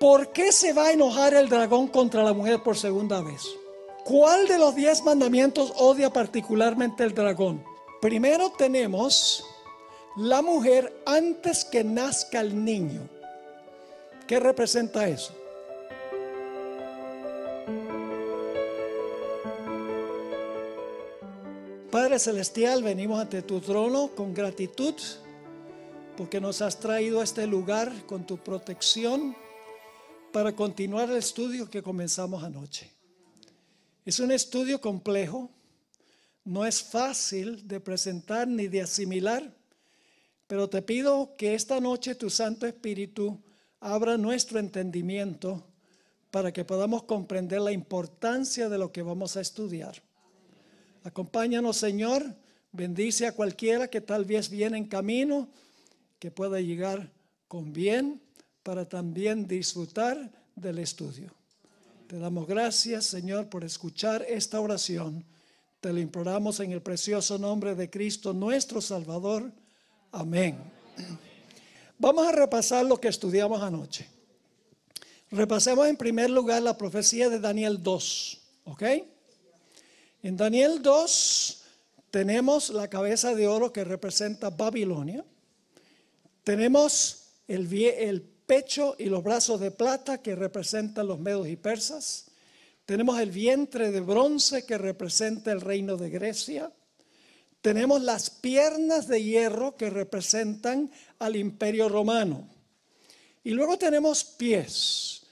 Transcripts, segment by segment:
¿Por qué se va a enojar el dragón contra la mujer por segunda vez? ¿Cuál de los 10 mandamientos odia particularmente el dragón? Primero tenemos la mujer antes que nazca el niño. ¿Qué representa eso? Padre Celestial, venimos ante tu trono con gratitud porque nos has traído a este lugar con tu protección para continuar el estudio que comenzamos anoche. Es un estudio complejo, no es fácil de presentar ni de asimilar, pero te pido que esta noche tu Santo Espíritu abra nuestro entendimiento para que podamos comprender la importancia de lo que vamos a estudiar. Acompáñanos, Señor, bendice a cualquiera que tal vez viene en camino, que pueda llegar con bien para también disfrutar del estudio. Te damos gracias, Señor, por escuchar esta oración. Te lo imploramos en el precioso nombre de Cristo, nuestro Salvador. Amén. Vamos a repasar lo que estudiamos anoche. Repasemos en primer lugar la profecía de Daniel 2, ¿ok? En Daniel 2 tenemos la cabeza de oro que representa Babilonia. Tenemos el pecho y los brazos de plata que representan los medos y persas. Tenemos el vientre de bronce que representa el reino de Grecia. Tenemos las piernas de hierro que representan al imperio romano. Y luego tenemos pies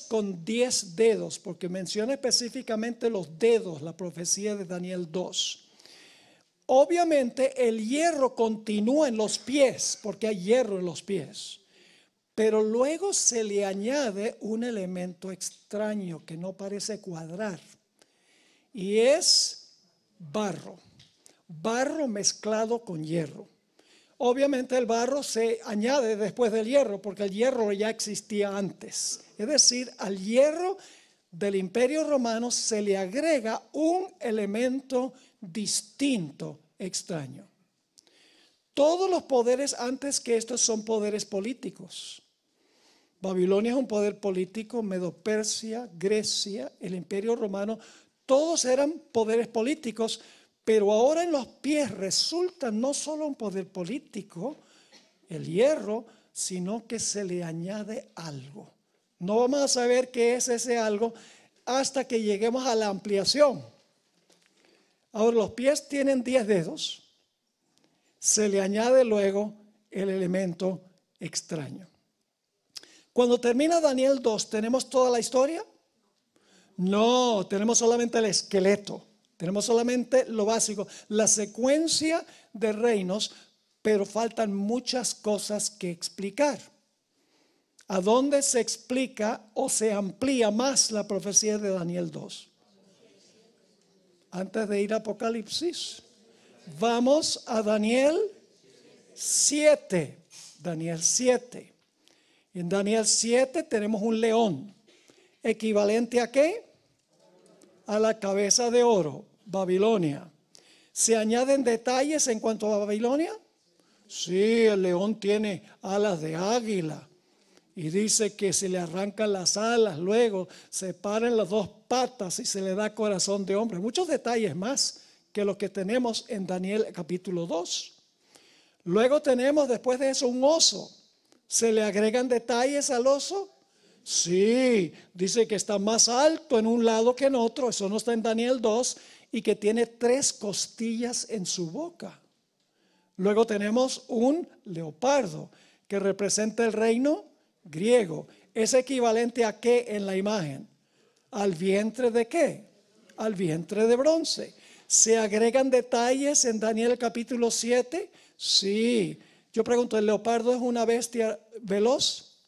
con 10 dedos, porque menciona específicamente los dedos, la profecía de Daniel 2. Obviamente el hierro continúa en los pies, porque hay hierro en los pies. Pero luego se le añade un elemento extraño que no parece cuadrar. Y es barro. Barro mezclado con hierro. Obviamente el barro se añade después del hierro, porque el hierro ya existía antes. Es decir, al hierro del imperio romano se le agrega un elemento distinto, extraño. Todos los poderes antes que estos son poderes políticos. Babilonia es un poder político, Medo-Persia, Grecia, el imperio romano, todos eran poderes políticos, pero ahora en los pies resulta no solo un poder político, el hierro, sino que se le añade algo. No vamos a saber qué es ese algo hasta que lleguemos a la ampliación. Ahora los pies tienen 10 dedos, se le añade luego el elemento extraño. Cuando termina Daniel 2, ¿tenemos toda la historia? No, tenemos solamente el esqueleto. Tenemos solamente lo básico, la secuencia de reinos, pero faltan muchas cosas que explicar. ¿A dónde se explica o se amplía más la profecía de Daniel 2? Antes de ir a Apocalipsis, vamos a Daniel 7. Daniel 7. En Daniel 7 tenemos un león, equivalente ¿a qué? A la cabeza de oro, Babilonia. ¿Se añaden detalles en cuanto a Babilonia? Sí, el león tiene alas de águila y dice que se le arrancan las alas, luego se paran las 2 patas y se le da corazón de hombre. Muchos detalles más que lo que tenemos en Daniel capítulo 2. Luego tenemos después de eso un oso. ¿Se le agregan detalles al oso? Sí, dice que está más alto en un lado que en otro, eso no está en Daniel 2, y que tiene 3 costillas en su boca. Luego tenemos un leopardo que representa el reino griego. ¿Es equivalente a qué en la imagen? ¿Al vientre de qué? Al vientre de bronce. ¿Se agregan detalles en Daniel capítulo 7? Sí. Yo pregunto, ¿el leopardo es una bestia veloz?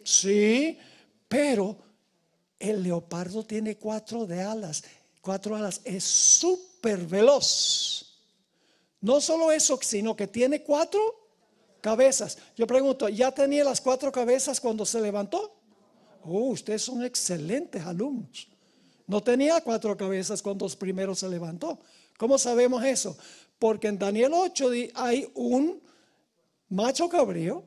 Sí. Pero el leopardo tiene 4 alas. 4 alas. Es súper veloz. No solo eso, sino que tiene 4 cabezas. Yo pregunto, ¿ya tenía las 4 cabezas cuando se levantó? Ustedes son excelentes alumnos. No tenía 4 cabezas cuando primero se levantó. ¿Cómo sabemos eso? Porque en Daniel 8 hay un macho cabrío,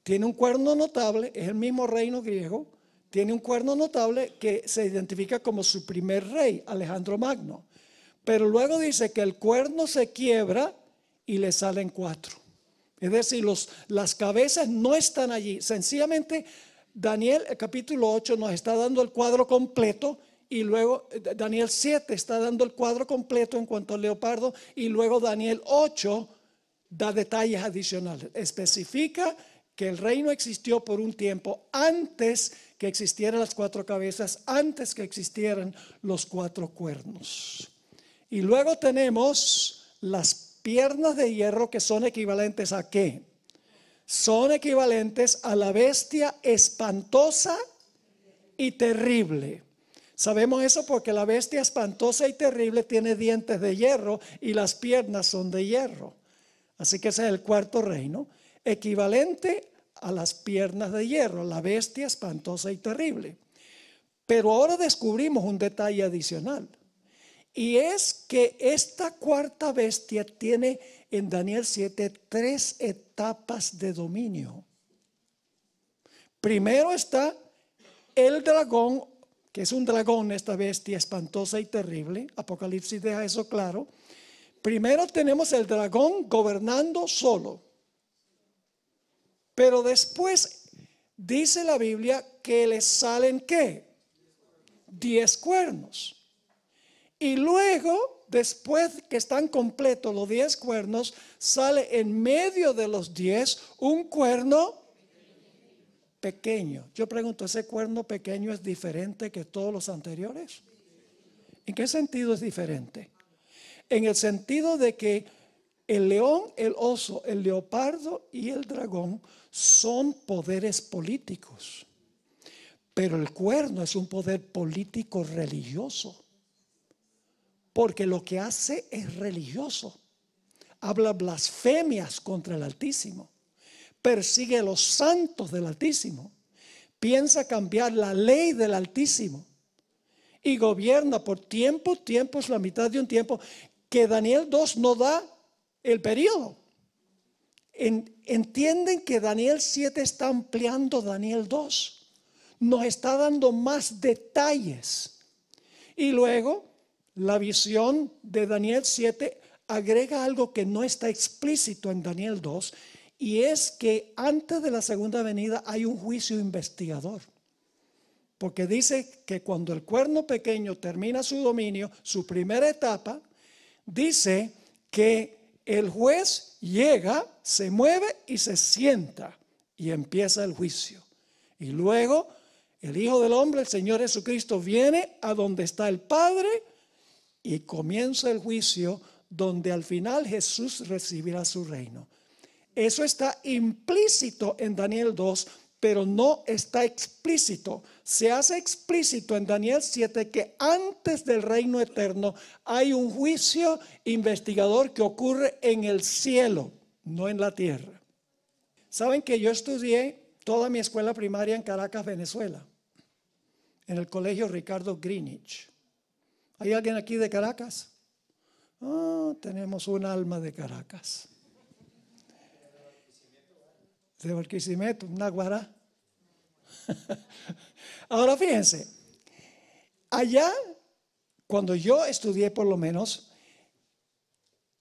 tiene un cuerno notable, es el mismo reino griego, tiene un cuerno notable que se identifica como su primer rey, Alejandro Magno. Pero luego dice que el cuerno se quiebra y le salen 4. Es decir, las cabezas no están allí. Sencillamente, Daniel, el capítulo 8, nos está dando el cuadro completo. Y luego Daniel 7 está dando el cuadro completo en cuanto al leopardo. Y luego Daniel 8 da detalles adicionales. Especifica que el reino existió por un tiempo antes que existieran las 4 cabezas, antes que existieran los 4 cuernos. Y luego tenemos las piernas de hierro, que son equivalentes ¿a qué? Son equivalentes a la bestia espantosa y terrible. Sabemos eso porque la bestia espantosa y terrible tiene dientes de hierro y las piernas son de hierro. Así que ese es el 4.º reino, equivalente a las piernas de hierro, la bestia espantosa y terrible. Pero ahora descubrimos un detalle adicional. Y es que esta 4ª bestia tiene en Daniel 7 3 etapas de dominio. Primero está el dragón, que es un dragón, esta bestia espantosa y terrible. Apocalipsis deja eso claro. Primero tenemos el dragón gobernando solo. Pero después dice la Biblia que le salen ¿qué? 10 cuernos. Y luego, después que están completos los 10 cuernos, sale en medio de los 10 un cuerno pequeño. Yo pregunto, ¿ese cuerno pequeño es diferente que todos los anteriores? ¿En qué sentido es diferente? En el sentido de que el león, el oso, el leopardo y el dragón son poderes políticos. Pero el cuerno es un poder político religioso. Porque lo que hace es religioso. Habla blasfemias contra el Altísimo. Persigue a los santos del Altísimo. Piensa cambiar la ley del Altísimo. Y gobierna por tiempos, la mitad de un tiempo, que Daniel 2 no da el periodo. Entienden que Daniel 7 está ampliando Daniel 2. Nos está dando más detalles. Y luego la visión de Daniel 7 agrega algo que no está explícito en Daniel 2, y es que antes de la segunda venida hay un juicio investigador. Porque dice que cuando el cuerno pequeño termina su dominio, su primera etapa, dice que el juez llega, se mueve y se sienta y empieza el juicio. Y luego el Hijo del Hombre, el Señor Jesucristo, viene a donde está el Padre y comienza el juicio, donde al final Jesús recibirá su reino. Eso está implícito en Daniel 2, pero no está explícito. Se hace explícito en Daniel 7 que antes del reino eterno hay un juicio investigador que ocurre en el cielo, no en la tierra. Saben que yo estudié toda mi escuela primaria en Caracas, Venezuela, en el colegio Ricardo Greenwich. ¿Hay alguien aquí de Caracas? Tenemos un alma de Caracas. De Barquisimeto, una guará. Ahora fíjense, allá, cuando yo estudié por lo menos,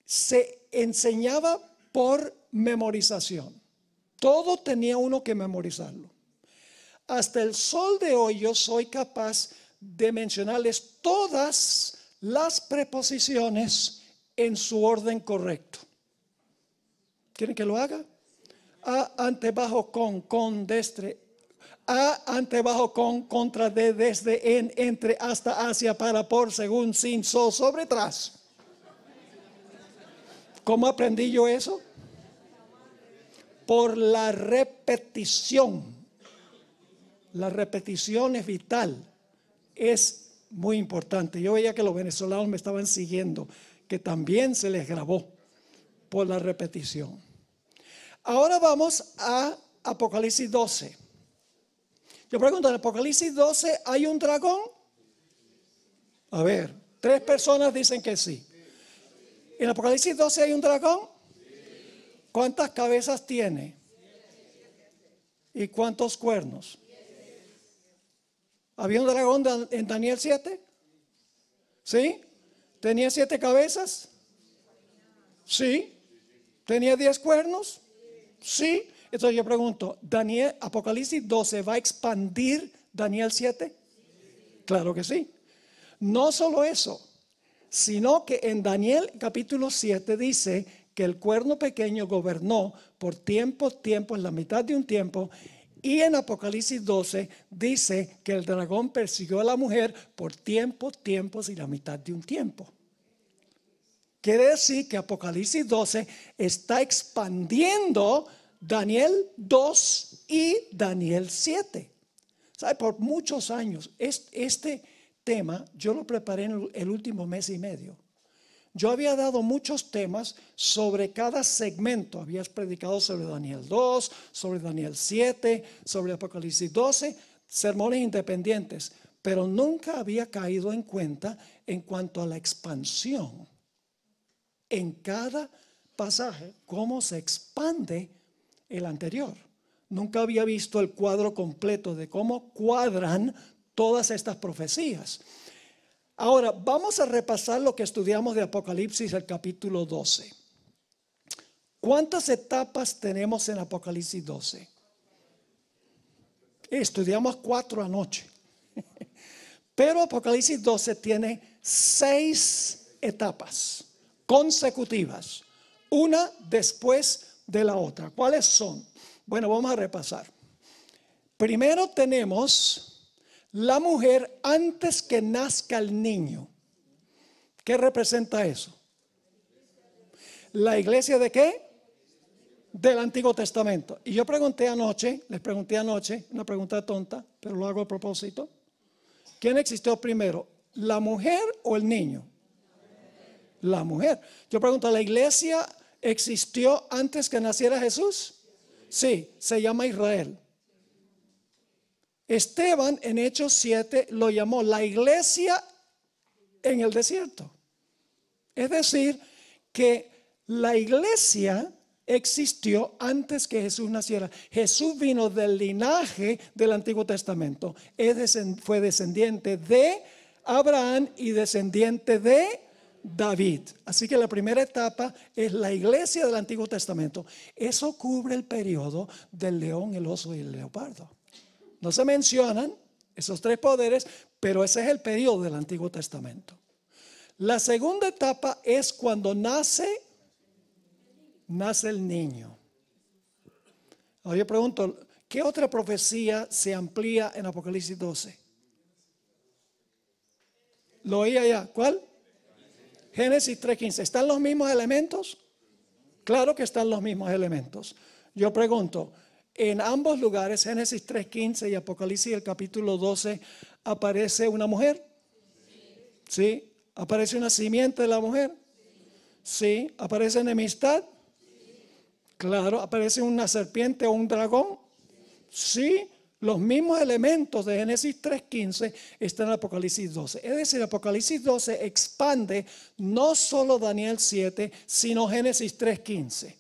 se enseñaba por memorización. Todo tenía uno que memorizarlo. Hasta el sol de hoy yo soy capaz de mencionarles todas las preposiciones en su orden correcto. ¿Quieren que lo haga? A, ante, bajo, con, desde. A, ante, bajo, con, contra, de, desde, en, entre, hasta, hacia, para, por, según, sin, so, sobre, tras. ¿Cómo aprendí yo eso? Por la repetición. La repetición es vital. Es muy importante. Yo veía que los venezolanos me estaban siguiendo, que también se les grabó por la repetición. Ahora vamos a Apocalipsis 12. Yo pregunto, ¿en Apocalipsis 12 hay un dragón? A ver, 3 personas dicen que sí. ¿En Apocalipsis 12 hay un dragón? ¿Cuántas cabezas tiene? ¿Y cuántos cuernos? ¿Había un dragón en Daniel 7? ¿Sí? ¿Tenía 7 cabezas? Sí. ¿Tenía 10 cuernos? Sí. Entonces yo pregunto, ¿Apocalipsis 12 va a expandir Daniel 7? Claro que sí. No solo eso, sino que en Daniel capítulo 7 dice que el cuerno pequeño gobernó por tiempos, en la mitad de un tiempo. Y en Apocalipsis 12 dice que el dragón persiguió a la mujer por tiempos y la mitad de un tiempo. Quiere decir que Apocalipsis 12 está expandiendo Daniel 2 y Daniel 7. ¿Sabe? Por muchos años, este tema yo lo preparé en el último mes y medio. Yo había dado muchos temas sobre cada segmento. Habías predicado sobre Daniel 2, sobre Daniel 7, sobre Apocalipsis 12, sermones independientes. Pero nunca había caído en cuenta en cuanto a la expansión. En cada pasaje, cómo se expande el anterior. Nunca había visto el cuadro completo de cómo cuadran todas estas profecías. Ahora, vamos a repasar lo que estudiamos de Apocalipsis, el capítulo 12. ¿Cuántas etapas tenemos en Apocalipsis 12? Estudiamos 4 anoche. Pero Apocalipsis 12 tiene 6 etapas consecutivas, una después de la otra. ¿Cuáles son? Bueno, vamos a repasar. Primero tenemos la mujer antes que nazca el niño. ¿Qué representa eso? ¿La iglesia de qué? Del Antiguo Testamento. Y yo les pregunté anoche, una pregunta tonta, pero lo hago a propósito. ¿Quién existió primero? ¿La mujer o el niño? La mujer. Yo pregunto, ¿la iglesia existió antes que naciera Jesús? Sí, se llama Israel. Esteban en Hechos 7 lo llamó la iglesia en el desierto. Es decir, que la iglesia existió antes que Jesús naciera. Jesús vino del linaje del Antiguo Testamento. Fue descendiente de Abraham y descendiente de David. Así que la primera etapa es la iglesia del Antiguo Testamento. Eso cubre el periodo del león, el oso y el leopardo. No se mencionan esos 3 poderes, pero ese es el periodo del Antiguo Testamento. La segunda etapa es cuando nace el niño. Ahora yo pregunto, ¿qué otra profecía se amplía en Apocalipsis 12? Lo oía ya. ¿Cuál? Génesis 3:15. ¿Están los mismos elementos? Claro que están los mismos elementos. Yo pregunto, en ambos lugares, Génesis 3:15 y Apocalipsis el capítulo 12, ¿aparece una mujer? ¿Sí? ¿Aparece una simiente de la mujer? ¿Sí? ¿Aparece enemistad? Claro. ¿Aparece una serpiente o un dragón? Sí. Los mismos elementos de Génesis 3:15 están en Apocalipsis 12. Es decir, Apocalipsis 12 expande no solo Daniel 7, sino Génesis 3:15.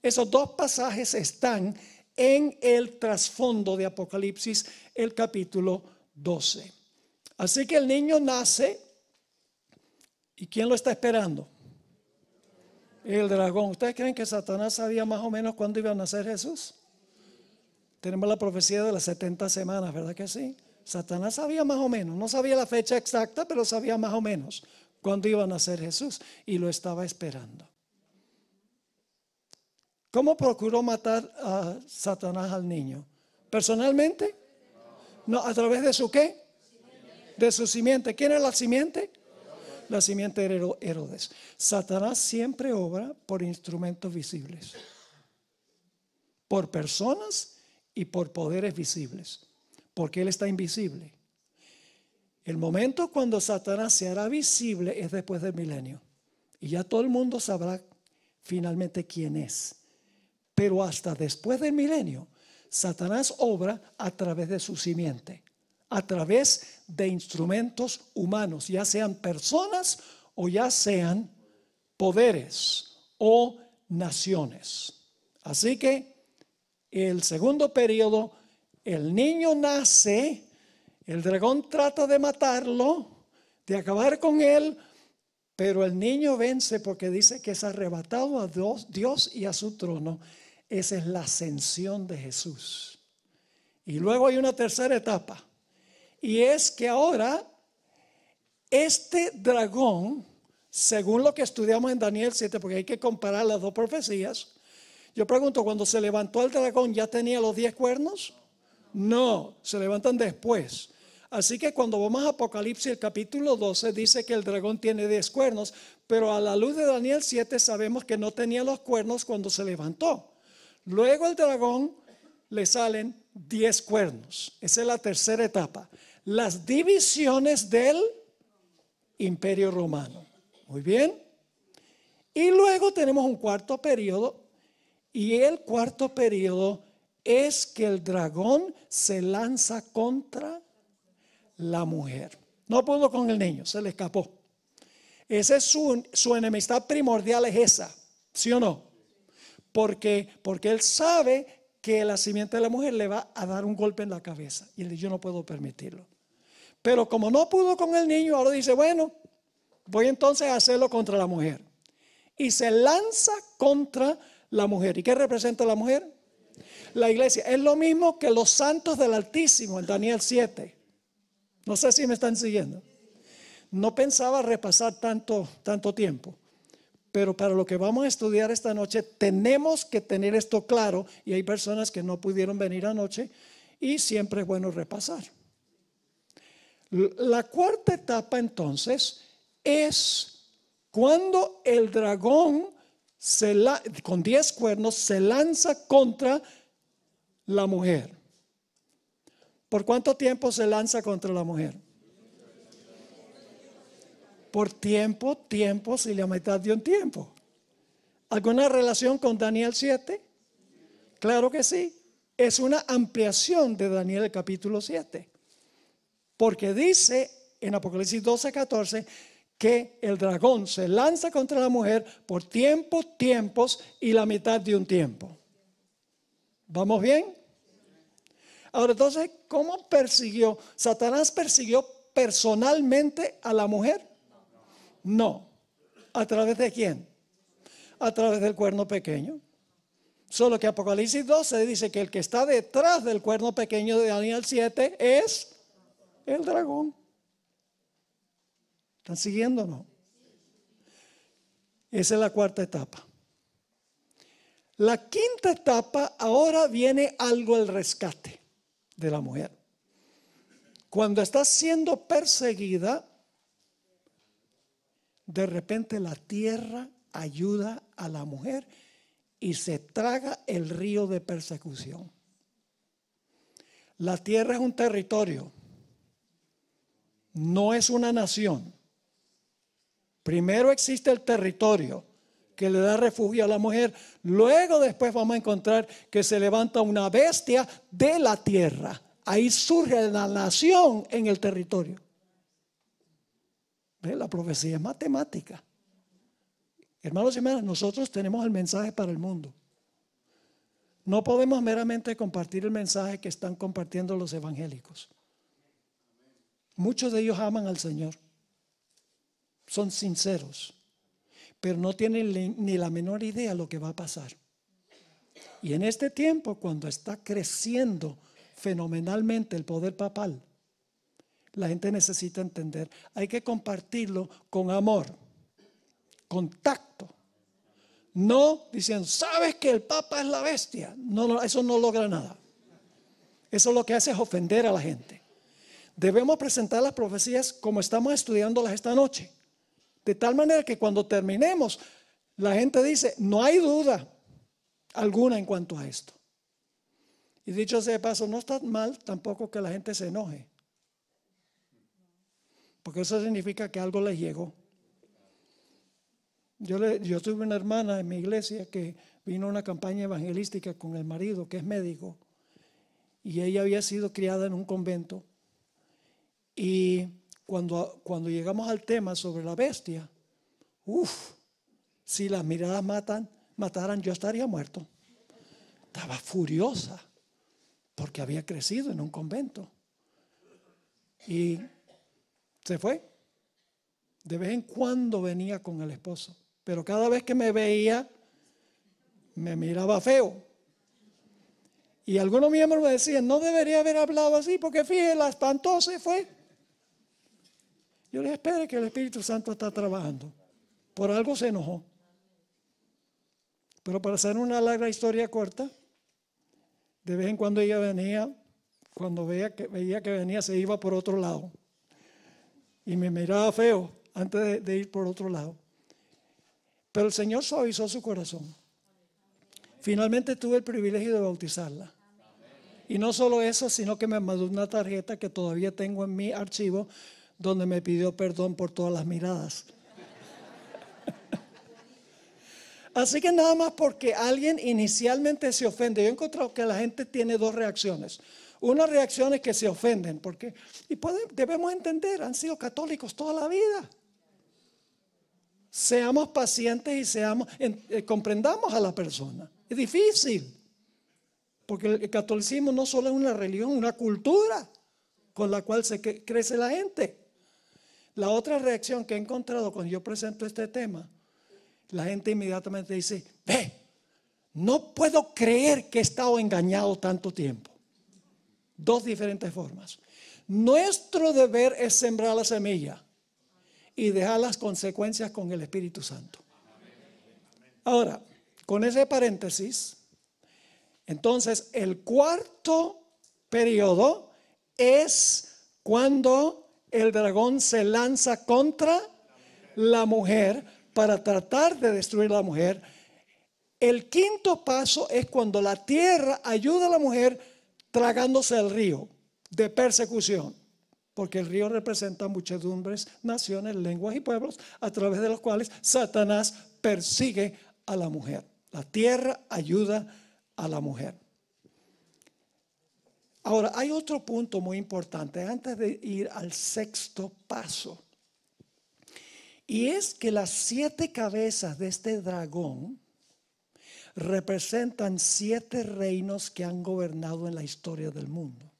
Esos 2 pasajes están en el trasfondo de Apocalipsis, el capítulo 12. Así que el niño nace. ¿Y quién lo está esperando? El dragón. ¿Ustedes creen que Satanás sabía más o menos cuándo iba a nacer Jesús? Tenemos la profecía de las 70 semanas, ¿verdad que sí? Satanás sabía más o menos, no sabía la fecha exacta, pero sabía más o menos cuándo iba a nacer Jesús y lo estaba esperando. ¿Cómo procuró matar a Satanás al niño? ¿Personalmente? No, ¿a través de su qué? De su simiente. ¿Quién es la simiente? La simiente era Herodes. Satanás siempre obra por instrumentos visibles, por personas y por poderes visibles, porque él está invisible. El momento cuando Satanás se hará visible es después del milenio, y ya todo el mundo sabrá finalmente quién es. Pero hasta después del milenio, Satanás obra a través de su simiente, a través de instrumentos humanos, ya sean personas o ya sean poderes o naciones. Así que El segundo periodo, el niño nace, el dragón trata de matarlo, de acabar con él, pero el niño vence porque dice que es arrebatado a Dios y a su trono. Esa es la ascensión de Jesús. Y luego hay una tercera etapa, y es que ahora este dragón, según lo que estudiamos en Daniel 7, porque hay que comparar las dos profecías, yo pregunto, cuando se levantó el dragón, ¿ya tenía los 10 cuernos? No, se levantan después. Así que cuando vamos a Apocalipsis, el capítulo 12, dice que el dragón tiene 10 cuernos, pero a la luz de Daniel 7 sabemos que no tenía los cuernos cuando se levantó. Luego el dragón le salen 10 cuernos. Esa es la tercera etapa. Las divisiones del Imperio Romano. Muy bien. Y luego tenemos un cuarto periodo. Y el cuarto periodo es que el dragón se lanza contra la mujer. No pudo con el niño, se le escapó. Esa es su enemistad primordial, es esa, ¿sí o no? Porque él sabe que la simiente de la mujer le va a dar un golpe en la cabeza. Y él dice, yo no puedo permitirlo. Pero como no pudo con el niño, ahora dice, bueno, voy entonces a hacerlo contra la mujer. Y se lanza contra la mujer. ¿Y qué representa la mujer? La iglesia. Es lo mismo que los santos del Altísimo en Daniel 7. No sé si me están siguiendo. No pensaba repasar tanto tiempo, pero para lo que vamos a estudiar esta noche tenemos que tener esto claro, y hay personas que no pudieron venir anoche y siempre es bueno repasar. La cuarta etapa entonces es cuando el dragón con 10 cuernos se lanza contra la mujer. ¿Por cuánto tiempo se lanza contra la mujer? Por tiempos y la mitad de un tiempo. ¿Alguna relación con Daniel 7? Claro que sí. Es una ampliación de Daniel capítulo 7. Porque dice en Apocalipsis 12:14 que el dragón se lanza contra la mujer por tiempos y la mitad de un tiempo. ¿Vamos bien? Ahora, entonces, ¿cómo persiguió? ¿Satanás persiguió personalmente a la mujer? No. ¿A través de quién? A través del cuerno pequeño. Solo que Apocalipsis 12 dice que el que está detrás del cuerno pequeño de Daniel 7 es el dragón. ¿Están siguiendo o no? Esa es la cuarta etapa. La quinta etapa, ahora viene algo el rescate de la mujer. Cuando está siendo perseguida, de repente la tierra ayuda a la mujer y se traga el río de persecución. La tierra es un territorio, no es una nación. Primero existe el territorio que le da refugio a la mujer. Luego después vamos a encontrar que se levanta una bestia de la tierra. Ahí surge la nación en el territorio. ¿Ve? La profecía es matemática. Hermanos y hermanas, nosotros tenemos el mensaje para el mundo. No podemos meramente compartir el mensaje que están compartiendo los evangélicos. Muchos de ellos aman al Señor. Son sinceros, pero no tienen ni la menor idea de lo que va a pasar. Y en este tiempo, cuando está creciendo fenomenalmente el poder papal, la gente necesita entender. Hay que compartirlo con amor, con tacto. No diciendo, ¿sabes que el Papa es la bestia? No, eso no logra nada. Eso lo que hace es ofender a la gente. Debemos presentar las profecías como estamos estudiándolas esta noche. De tal manera que cuando terminemos, la gente dice, no hay duda alguna en cuanto a esto. Y dicho sea de paso, no está mal tampoco que la gente se enoje. Porque eso significa que algo les llegó. Yo tuve una hermana en mi iglesia que vino a una campaña evangelística con el marido, que es médico. Y ella había sido criada en un convento. Y cuando llegamos al tema sobre la bestia, si las miradas mataran, yo estaría muerto. estaba furiosa porque había crecido en un convento. Y se fue. De vez en cuando venía con el esposo, pero cada vez que me veía, me miraba feo. Y algunos miembros me decían, no debería haber hablado así, porque fíjese, la espantó, se fue. Yo le dije, espere que el Espíritu Santo está trabajando. Por algo se enojó. Pero para hacer una larga historia corta, de vez en cuando ella venía, cuando veía que venía, se iba por otro lado. Y me miraba feo antes de ir por otro lado. Pero el Señor suavizó su corazón. Finalmente tuve el privilegio de bautizarla. Y no solo eso, sino que me mandó una tarjeta que todavía tengo en mi archivo, donde me pidió perdón por todas las miradas. Así que nada más porque alguien inicialmente se ofende. Yo he encontrado que la gente tiene dos reacciones. Una reacción es que se ofenden, porque debemos entender, han sido católicos toda la vida. Seamos pacientes y comprendamos a la persona. Es difícil, porque el catolicismo no solo es una religión, una cultura con la cual crece la gente. La otra reacción que he encontrado cuando yo presento este tema, la gente inmediatamente dice, ve, no puedo creer que he estado engañado tanto tiempo. Dos diferentes formas. Nuestro deber es sembrar la semilla y dejar las consecuencias con el Espíritu Santo. Ahora, con ese paréntesis, entonces el cuarto periodo es cuando el dragón se lanza contra la mujer para tratar de destruir a la mujer. El quinto paso es cuando la tierra ayuda a la mujer tragándose el río de persecución, porque el río representa muchedumbres, naciones, lenguas y pueblos a través de los cuales Satanás persigue a la mujer. La tierra ayuda a la mujer. Ahora, hay otro punto muy importante antes de ir al sexto paso. Y es que las 7 cabezas de este dragón representan 7 reinos que han gobernado en la historia del mundo,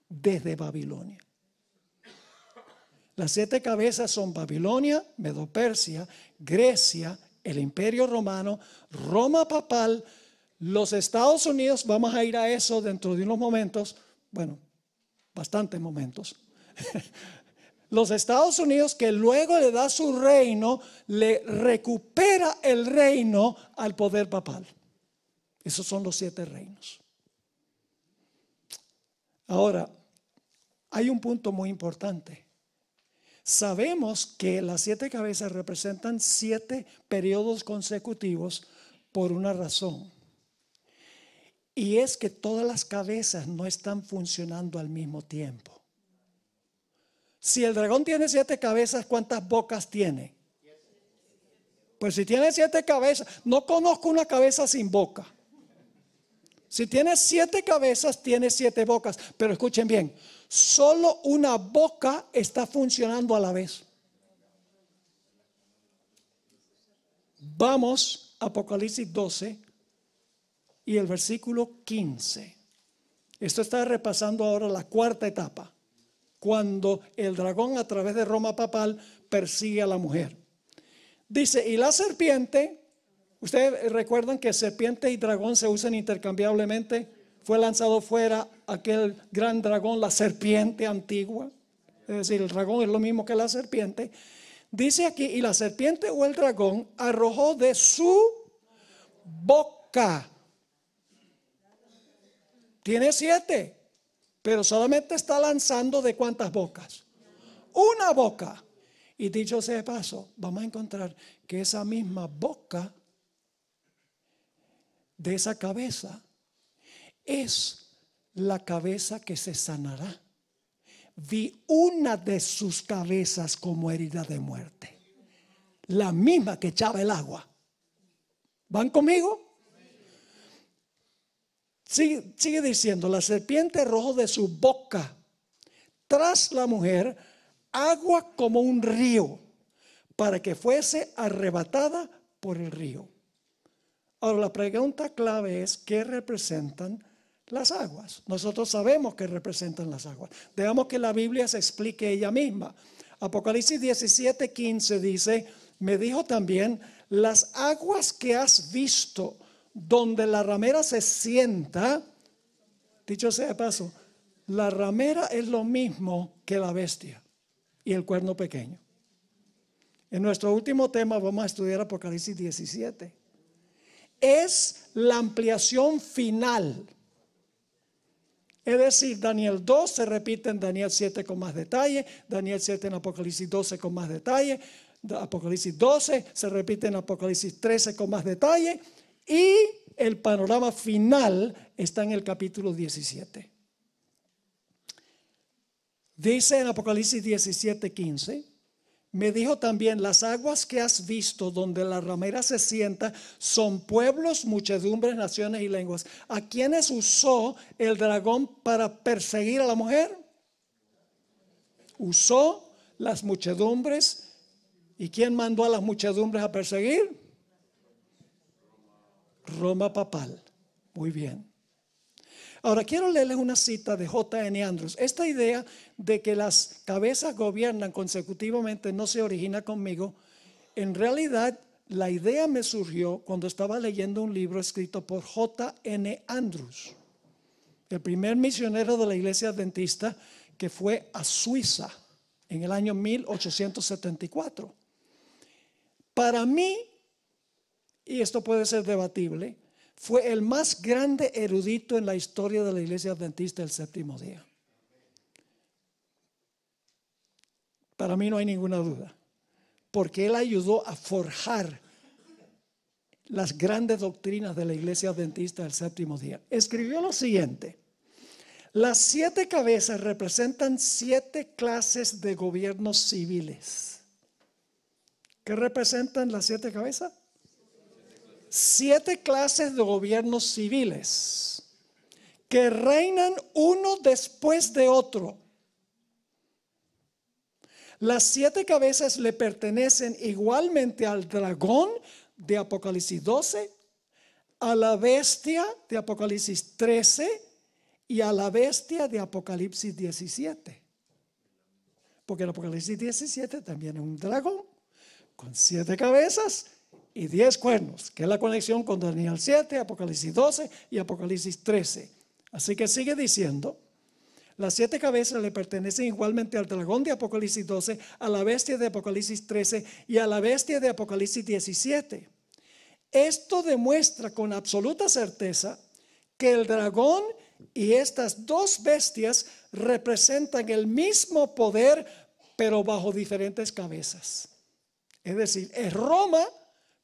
desde Babilonia. Las 7 cabezas son Babilonia, Medo-Persia, Grecia, el Imperio Romano, Roma papal, los Estados Unidos. Vamos a ir a eso dentro de unos momentos, bueno, bastantes momentos. Los Estados Unidos, que luego le da su reino, le recupera el reino al poder papal. Esos son los 7 reinos. Ahora, hay un punto muy importante. Sabemos que las 7 cabezas representan 7 periodos consecutivos por una razón. Y es que todas las cabezas no están funcionando al mismo tiempo. Si el dragón tiene 7 cabezas, ¿cuántas bocas tiene? Pues si tiene 7 cabezas, no conozco una cabeza sin boca. Si tiene 7 cabezas, tiene 7 bocas. Pero escuchen bien, solo una boca está funcionando a la vez. Vamos a Apocalipsis 12 y el versículo 15. Esto está repasando ahora la cuarta etapa, cuando el dragón a través de Roma papal persigue a la mujer. Dice, y la serpiente, ustedes recuerdan que serpiente y dragón se usan intercambiablemente. Fue lanzado fuera aquel gran dragón, la serpiente antigua. Es decir, el dragón es lo mismo que la serpiente. Dice aquí, y la serpiente o el dragón arrojó de su boca. Tiene 7. Pero solamente está lanzando ¿de cuántas bocas? Una boca. Y dicho sea de paso, vamos a encontrar que esa misma boca de esa cabeza es la cabeza que se sanará. Vi una de sus cabezas como herida de muerte, la misma que echaba el agua. ¿Van conmigo? Sigue diciendo, la serpiente arrojó de su boca tras la mujer agua como un río, para que fuese arrebatada por el río. Ahora, la pregunta clave es, ¿qué representan las aguas? Nosotros sabemos que representan las aguas. Dejamos que la Biblia se explique ella misma. Apocalipsis 17:15 dice, me dijo también, las aguas que has visto donde la ramera se sienta, dicho sea de paso, la ramera es lo mismo que la bestia y el cuerno pequeño. En nuestro último tema vamos a estudiar Apocalipsis 17. Es la ampliación final. Es decir, Daniel 2 se repite en Daniel 7 con más detalle, Daniel 7 en Apocalipsis 12 con más detalle, Apocalipsis 12 se repite en Apocalipsis 13 con más detalle y el panorama final está en el capítulo 17. Dice en Apocalipsis 17:15, me dijo también, las aguas que has visto donde la ramera se sienta son pueblos, muchedumbres, naciones y lenguas. ¿A quiénes usó el dragón para perseguir a la mujer? Usó las muchedumbres. ¿Y quién mandó a las muchedumbres a perseguir? Roma papal. Muy bien. Ahora quiero leerles una cita de J.N. Andrews. Esta idea de que las cabezas gobiernan consecutivamente no se origina conmigo. En realidad, la idea me surgió cuando estaba leyendo un libro escrito por J.N. Andrews, el primer misionero de la iglesia adventista que fue a Suiza en el año 1874. Para mí, y esto puede ser debatible, fue el más grande erudito en la historia de la iglesia adventista del séptimo día. Para mí no hay ninguna duda, porque él ayudó a forjar las grandes doctrinas de la iglesia adventista del séptimo día. Escribió lo siguiente: las 7 cabezas representan 7 clases de gobiernos civiles. ¿Qué representan las 7 cabezas? 7 clases de gobiernos civiles que reinan uno después de otro. Las 7 cabezas le pertenecen igualmente al dragón de Apocalipsis 12, a la bestia de Apocalipsis 13 y a la bestia de Apocalipsis 17. Porque el Apocalipsis 17 también es un dragón con 7 cabezas y 10 cuernos, que es la conexión con Daniel 7, Apocalipsis 12 y Apocalipsis 13. Así que sigue diciendo, las 7 cabezas le pertenecen igualmente al dragón de Apocalipsis 12, a la bestia de Apocalipsis 13 y a la bestia de Apocalipsis 17. Esto demuestra con absoluta certeza que el dragón y estas 2 bestias representan el mismo poder, pero bajo diferentes cabezas. Es decir, es Roma,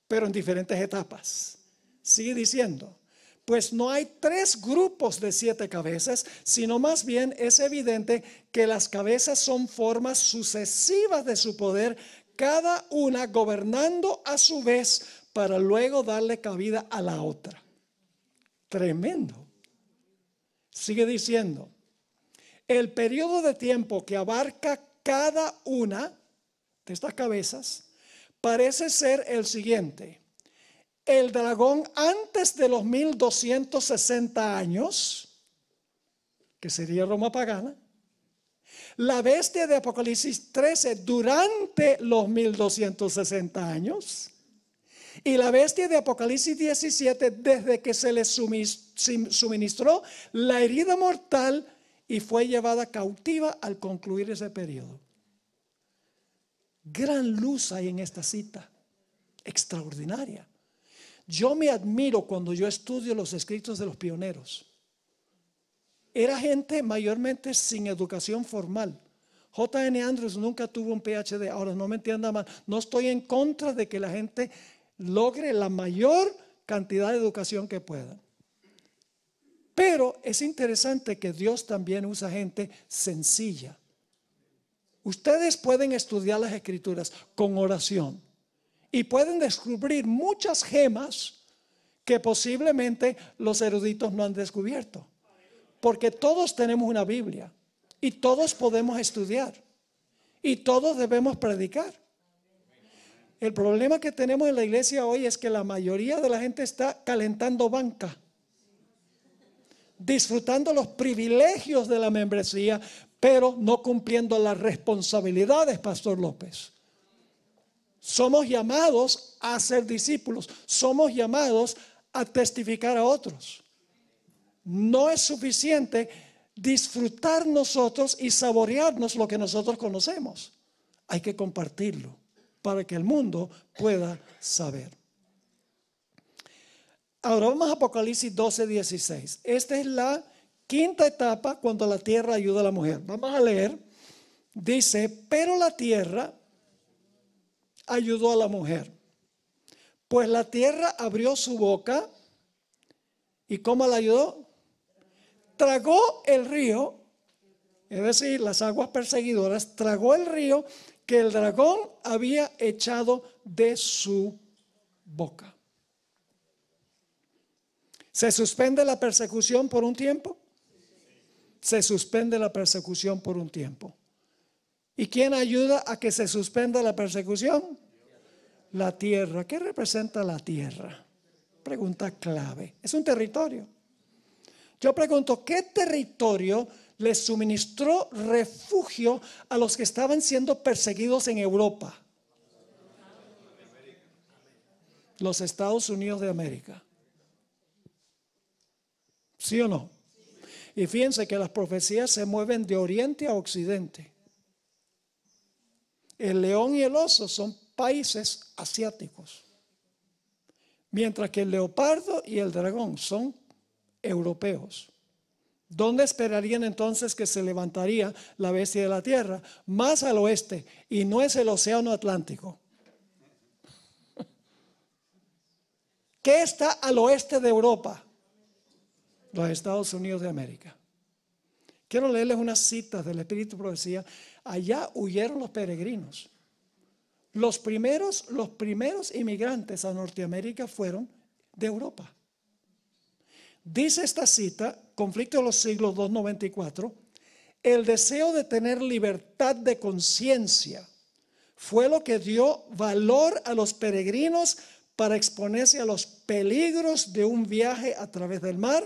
pero en diferentes etapas. Sigue diciendo, pues no hay 3 grupos de 7 cabezas, sino más bien es evidente que las cabezas son formas sucesivas de su poder, cada una gobernando a su vez para luego darle cabida a la otra. Tremendo. Sigue diciendo, el periodo de tiempo que abarca cada una de estas cabezas parece ser el siguiente: el dragón antes de los 1260 años, que sería Roma pagana; la bestia de Apocalipsis 13 durante los 1260 años; y la bestia de Apocalipsis 17 desde que se le suministró la herida mortal y fue llevada cautiva al concluir ese periodo. Gran luz hay en esta cita, extraordinaria. Yo me admiro cuando yo estudio los escritos de los pioneros. Era gente mayormente sin educación formal. J.N. Andrews nunca tuvo un PhD. Ahora, no me entienda mal, no estoy en contra de que la gente logre la mayor cantidad de educación que pueda. Pero es interesante que Dios también usa gente sencilla. Ustedes pueden estudiar las escrituras con oración y pueden descubrir muchas gemas que posiblemente los eruditos no han descubierto. Porque todos tenemos una Biblia y todos podemos estudiar y todos debemos predicar. El problema que tenemos en la iglesia hoy es que la mayoría de la gente está calentando banca, disfrutando los privilegios de la membresía, pero no cumpliendo las responsabilidades, Pastor López. Somos llamados a ser discípulos, somos llamados a testificar a otros. No es suficiente disfrutar nosotros y saborearnos lo que nosotros conocemos. Hay que compartirlo para que el mundo pueda saber. Ahora vamos a Apocalipsis 12:16. Esta es la quinta etapa cuando la tierra ayuda a la mujer. Vamos a leer. Dice, pero la tierra ayudó a la mujer, pues la tierra abrió su boca. ¿Y cómo la ayudó? Tragó el río, es decir, las aguas perseguidoras, tragó el río que el dragón había echado de su boca. ¿Se suspende la persecución por un tiempo? Se suspende la persecución por un tiempo. ¿Y quién ayuda a que se suspenda la persecución? La tierra. ¿Qué representa la tierra? Pregunta clave. Es un territorio. Yo pregunto, ¿qué territorio les suministró refugio a los que estaban siendo perseguidos en Europa? Los Estados Unidos de América. ¿Sí o no? Y fíjense que las profecías se mueven de oriente a occidente. El león y el oso son países asiáticos, mientras que el leopardo y el dragón son europeos. ¿Dónde esperarían entonces que se levantaría la bestia de la tierra? Más al oeste, y no es el océano Atlántico. ¿Qué está al oeste de Europa? Los Estados Unidos de América. Quiero leerles unas citas del Espíritu de Profecía. Allá huyeron los peregrinos. Los primeros inmigrantes a Norteamérica fueron de Europa. Dice esta cita, Conflicto de los Siglos 294, el deseo de tener libertad de conciencia fue lo que dio valor a los peregrinos para exponerse a los peligros de un viaje a través del mar,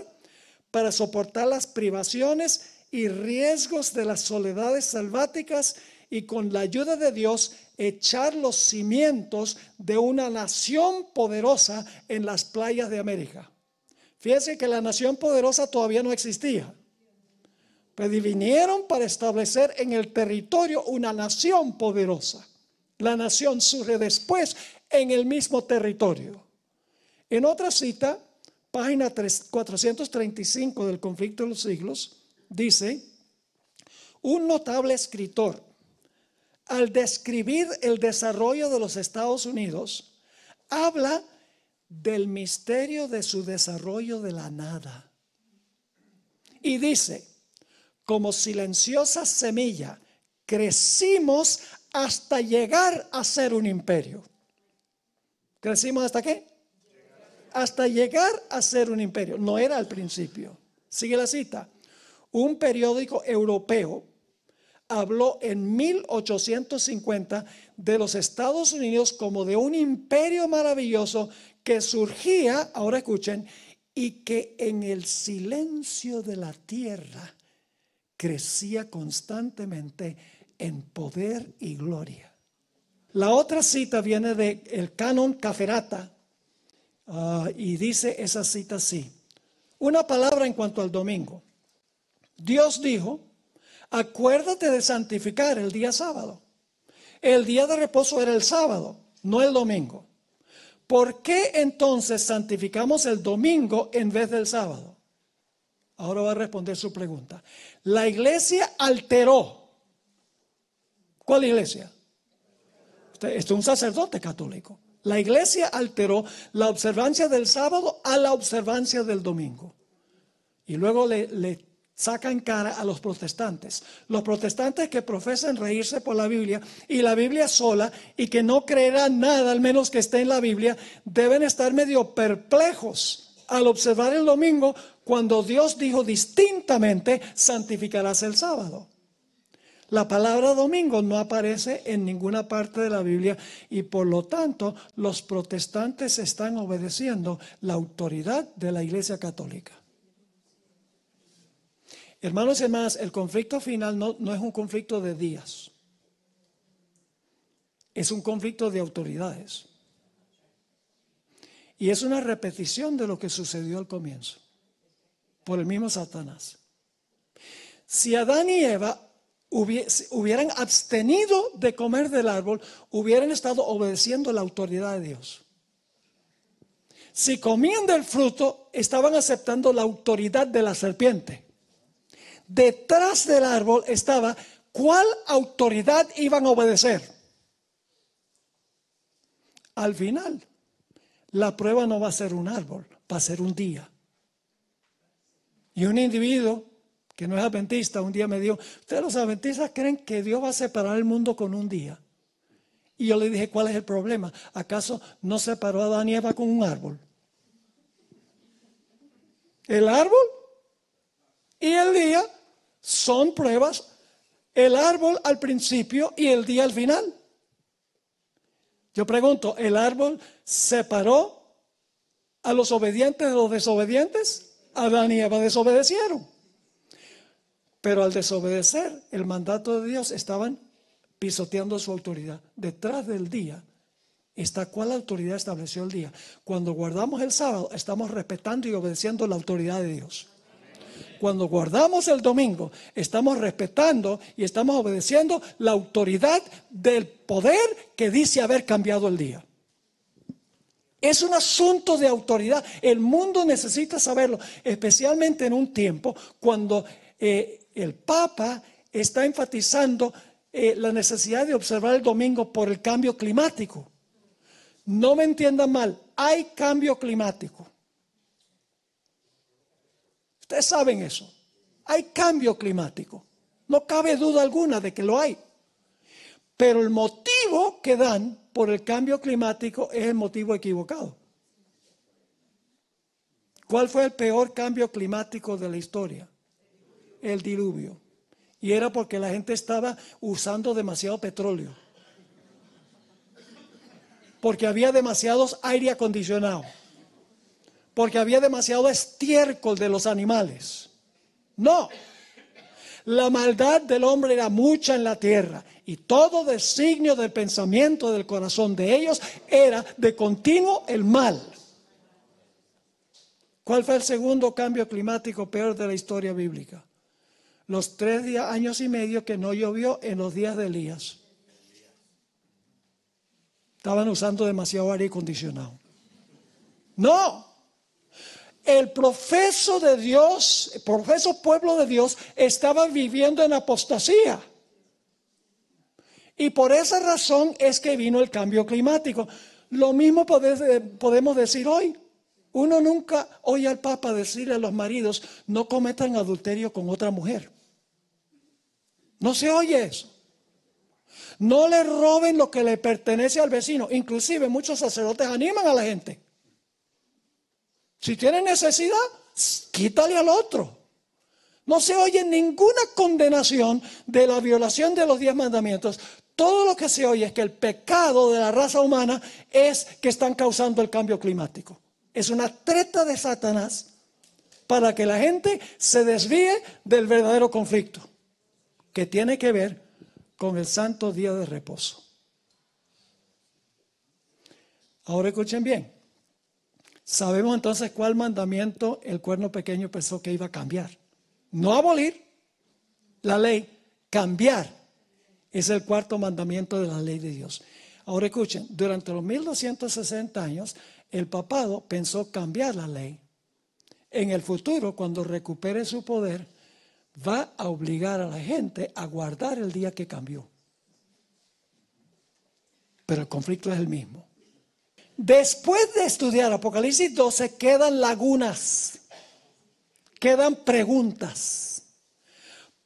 para soportar las privaciones y riesgos de las soledades selváticas y con la ayuda de Dios echar los cimientos de una nación poderosa en las playas de América. Fíjense que la nación poderosa todavía no existía, pero vinieron para establecer en el territorio una nación poderosa. La nación surge después en el mismo territorio. En otra cita, página 435 del Conflicto de los Siglos, dice, un notable escritor, al describir el desarrollo de los Estados Unidos, habla del misterio de su desarrollo de la nada. Y dice, como silenciosa semilla, crecimos hasta llegar a ser un imperio. ¿Crecimos hasta qué? Hasta llegar a ser un imperio. No era al principio. Sigue la cita. Un periódico europeo habló en 1850 de los Estados Unidos como de un imperio maravilloso que surgía, ahora escuchen, y que en el silencio de la tierra crecía constantemente en poder y gloria. La otra cita viene del Canon Caferata y dice esa cita así. Una palabra en cuanto al domingo. Dios dijo, acuérdate de santificar el día sábado. El día de reposo era el sábado, no el domingo. ¿Por qué entonces santificamos el domingo en vez del sábado? Ahora va a responder su pregunta. La iglesia alteró. ¿Cuál iglesia? Esto es un sacerdote católico. La iglesia alteró la observancia del sábado a la observancia del domingo. Y luego le sacan cara a los protestantes. Los protestantes que profesan reírse por la Biblia y la Biblia sola y que no creerán nada al menos que esté en la Biblia, deben estar medio perplejos al observar el domingo cuando Dios dijo distintamente santificarás el sábado. La palabra domingo no aparece en ninguna parte de la Biblia y por lo tanto los protestantes están obedeciendo la autoridad de la Iglesia Católica. Hermanos y hermanas, el conflicto final no es un conflicto de días. Es un conflicto de autoridades. Y es una repetición de lo que sucedió al comienzo, por el mismo Satanás. Si Adán y Eva hubieran abstenido de comer del árbol, hubieran estado obedeciendo la autoridad de Dios. Si comían del fruto, estaban aceptando la autoridad de la serpiente. Detrás del árbol estaba cuál autoridad iban a obedecer. Al final, la prueba no va a ser un árbol, va a ser un día. Y un individuo que no es adventista, un día me dijo, ustedes los adventistas creen que Dios va a separar el mundo con un día. Y yo le dije, ¿cuál es el problema? ¿Acaso no separó a Adán y Eva con un árbol? El árbol y el día son pruebas. El árbol al principio y el día al final. Yo pregunto, ¿el árbol separó a los obedientes de los desobedientes? Adán y Eva desobedecieron. Pero al desobedecer el mandato de Dios, estaban pisoteando su autoridad. Detrás del día está cuál autoridad estableció el día. Cuando guardamos el sábado, estamos respetando y obedeciendo la autoridad de Dios. Cuando guardamos el domingo, estamos respetando y estamos obedeciendo la autoridad del poder que dice haber cambiado el día. Es un asunto de autoridad. El mundo necesita saberlo, especialmente en un tiempo cuando el Papa está enfatizando la necesidad de observar el domingo por el cambio climático. No me entiendan mal, hay cambio climático. Ustedes saben eso. Hay cambio climático. No cabe duda alguna de que lo hay. Pero el motivo que dan por el cambio climático es el motivo equivocado. ¿Cuál fue el peor cambio climático de la historia? El diluvio. Y era porque la gente estaba usando demasiado petróleo. Porque había demasiados aire acondicionado. Porque había demasiado estiércol de los animales. No. La maldad del hombre era mucha en la tierra. Y todo designio del pensamiento del corazón de ellos era de continuo el mal. ¿Cuál fue el segundo cambio climático peor de la historia bíblica? Los 3 años y medio que no llovió en los días de Elías. Estaban usando demasiado aire acondicionado. No. El profeso de Dios, el profeso pueblo de Dios, estaba viviendo en apostasía. Y por esa razón es que vino el cambio climático. Lo mismo podemos decir hoy. Uno nunca oye al Papa decirle a los maridos, no cometan adulterio con otra mujer. No se oye eso. No le roben lo que le pertenece al vecino. Inclusive muchos sacerdotes animan a la gente. Si tienen necesidad, quítale al otro. No se oye ninguna condenación de la violación de los 10 mandamientos. Todo lo que se oye es que el pecado de la raza humana es que están causando el cambio climático. Es una treta de Satanás para que la gente se desvíe del verdadero conflicto, que tiene que ver con el santo día de reposo. Ahora escuchen bien. Sabemos entonces cuál mandamiento el cuerno pequeño pensó que iba a cambiar. No abolir la ley, cambiar. Es el cuarto mandamiento de la ley de Dios. Ahora escuchen, durante los 1260 años, el papado pensó cambiar la ley. En el futuro, cuando recupere su poder, va a obligar a la gente a guardar el día que cambió. Pero el conflicto es el mismo. Después de estudiar Apocalipsis 12, quedan lagunas, quedan preguntas.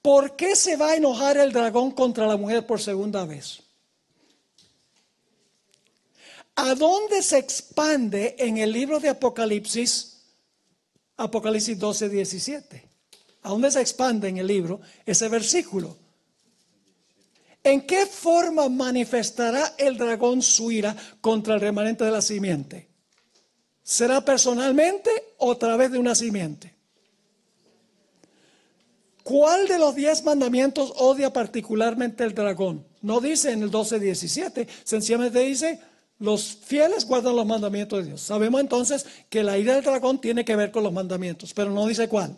¿Por qué se va a enojar el dragón contra la mujer por segunda vez? ¿A dónde se expande en el libro de Apocalipsis 12, 17? ¿A dónde se expande en el libro ese versículo? ¿En qué forma manifestará el dragón su ira contra el remanente de la simiente? ¿Será personalmente o a través de una simiente? ¿Cuál de los 10 mandamientos odia particularmente el dragón? No dice en el 12:17, sencillamente dice, los fieles guardan los mandamientos de Dios. Sabemos entonces que la ira del dragón tiene que ver con los mandamientos, pero no dice cuál.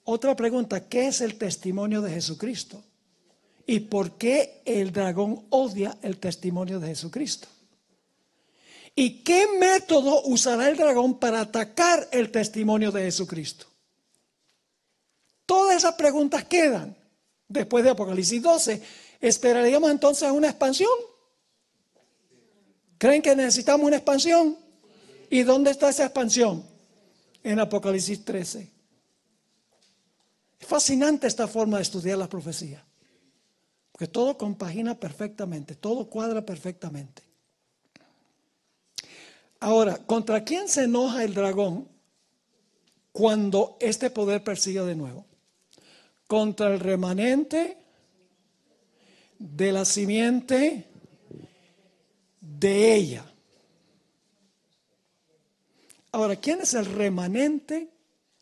Otra pregunta, ¿qué es el testimonio de Jesucristo? ¿Y por qué el dragón odia el testimonio de Jesucristo? ¿Y qué método usará el dragón para atacar el testimonio de Jesucristo? Todas esas preguntas quedan después de Apocalipsis 12. ¿Esperaríamos entonces una expansión? ¿Creen que necesitamos una expansión? ¿Y dónde está esa expansión? En Apocalipsis 13. Es fascinante esta forma de estudiar la profecía, porque todo compagina perfectamente, todo cuadra perfectamente. Ahora, ¿contra quién se enoja el dragón cuando este poder persigue de nuevo? Contra el remanente de la simiente de ella. Ahora, ¿quién es el remanente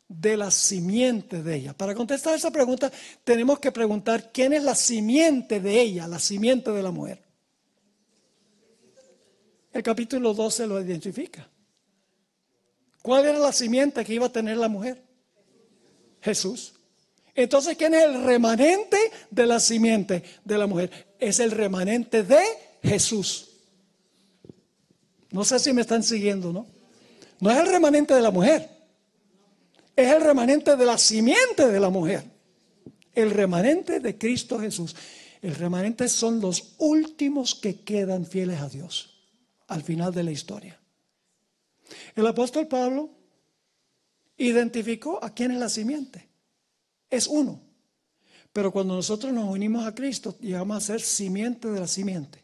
de la simiente de ella? Para contestar esa pregunta tenemos que preguntar quién es la simiente de ella, la simiente de la mujer. El capítulo 12 lo identifica. ¿Cuál era la simiente que iba a tener la mujer? Jesús. Entonces, ¿quién es el remanente de la simiente de la mujer? Es el remanente de Jesús. No sé si me están siguiendo, ¿no? No es el remanente de la mujer. Es el remanente de la simiente de la mujer. El remanente de Cristo Jesús. El remanente son los últimos que quedan fieles a Dios al final de la historia. El apóstol Pablo identificó a quién es la simiente. Es uno. Pero cuando nosotros nos unimos a Cristo, llegamos a ser simiente de la simiente.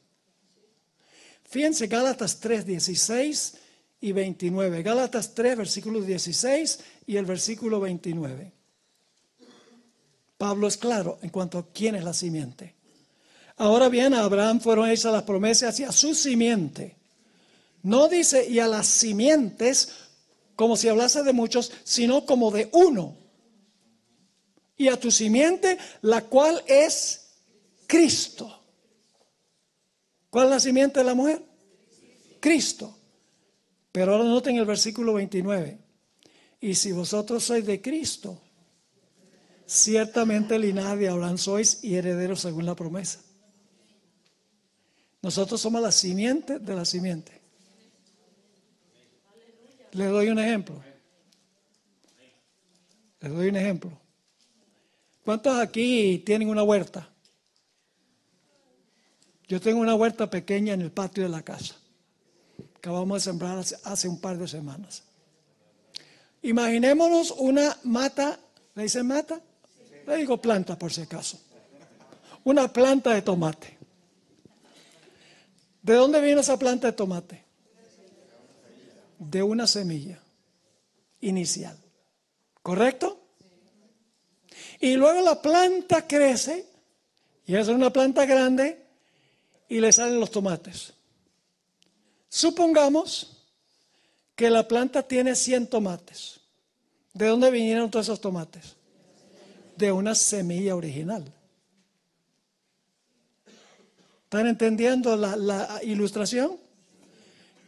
Fíjense, Gálatas 3, 16 y 29. Gálatas 3, versículos 16 y el versículo 29. Pablo es claro en cuanto a quién es la simiente. Ahora bien, a Abraham fueron hechas las promesas y a su simiente. No dice y a las simientes como si hablase de muchos, sino como de uno. Y a tu simiente, la cual es Cristo. ¿Cuál es la simiente de la mujer? Cristo. Pero ahora noten el versículo 29. Y si vosotros sois de Cristo, ciertamente el linaje de Abraham sois y herederos según la promesa. Nosotros somos la simiente de la simiente. Les doy un ejemplo. Les doy un ejemplo. ¿Cuántos aquí tienen una huerta? Yo tengo una huerta pequeña en el patio de la casa. Acabamos de sembrar hace un par de semanas. Imaginémonos una mata, ¿le dicen mata? Le digo planta por si acaso. Una planta de tomate. ¿De dónde viene esa planta de tomate? De una semilla inicial. ¿Correcto? Y luego la planta crece y es una planta grande y le salen los tomates. Supongamos que la planta tiene 100 tomates. ¿De dónde vinieron todos esos tomates? De una semilla original. ¿Están entendiendo la ilustración?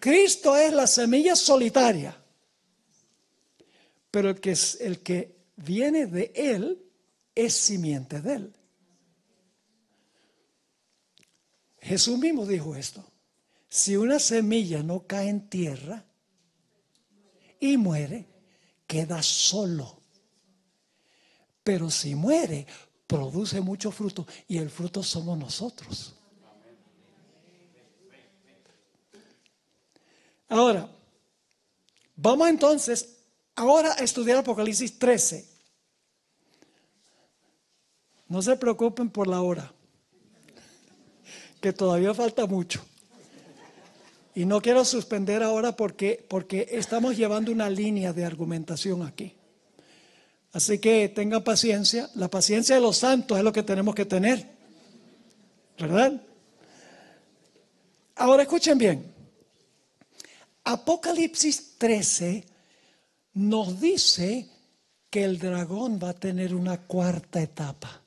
Cristo es la semilla solitaria, pero el que viene de Él es simiente de Él. Jesús mismo dijo esto. Si una semilla no cae en tierra y muere, queda solo. Pero si muere, produce mucho fruto y el fruto somos nosotros. Ahora, vamos entonces ahora a estudiar Apocalipsis 13. No se preocupen por la hora, que todavía falta mucho. Y no quiero suspender ahora porque estamos llevando una línea de argumentación aquí. Así que tengan paciencia. La paciencia de los santos es lo que tenemos que tener, ¿verdad? Ahora escuchen bien. Apocalipsis 13 nos dice que el dragón va a tener una cuarta etapa.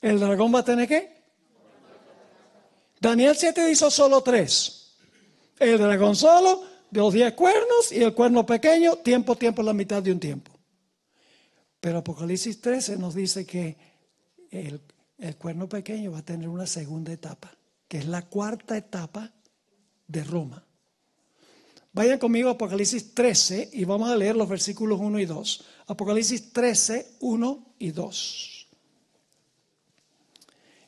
¿El dragón va a tener qué? Daniel 7 hizo solo 3. El dragón solo, los 10 cuernos y el cuerno pequeño, tiempo, la mitad de un tiempo. Pero Apocalipsis 13 nos dice que el cuerno pequeño va a tener una segunda etapa, que es la cuarta etapa de Roma. Vayan conmigo a Apocalipsis 13 y vamos a leer los versículos 1 y 2. Apocalipsis 13, 1 y 2.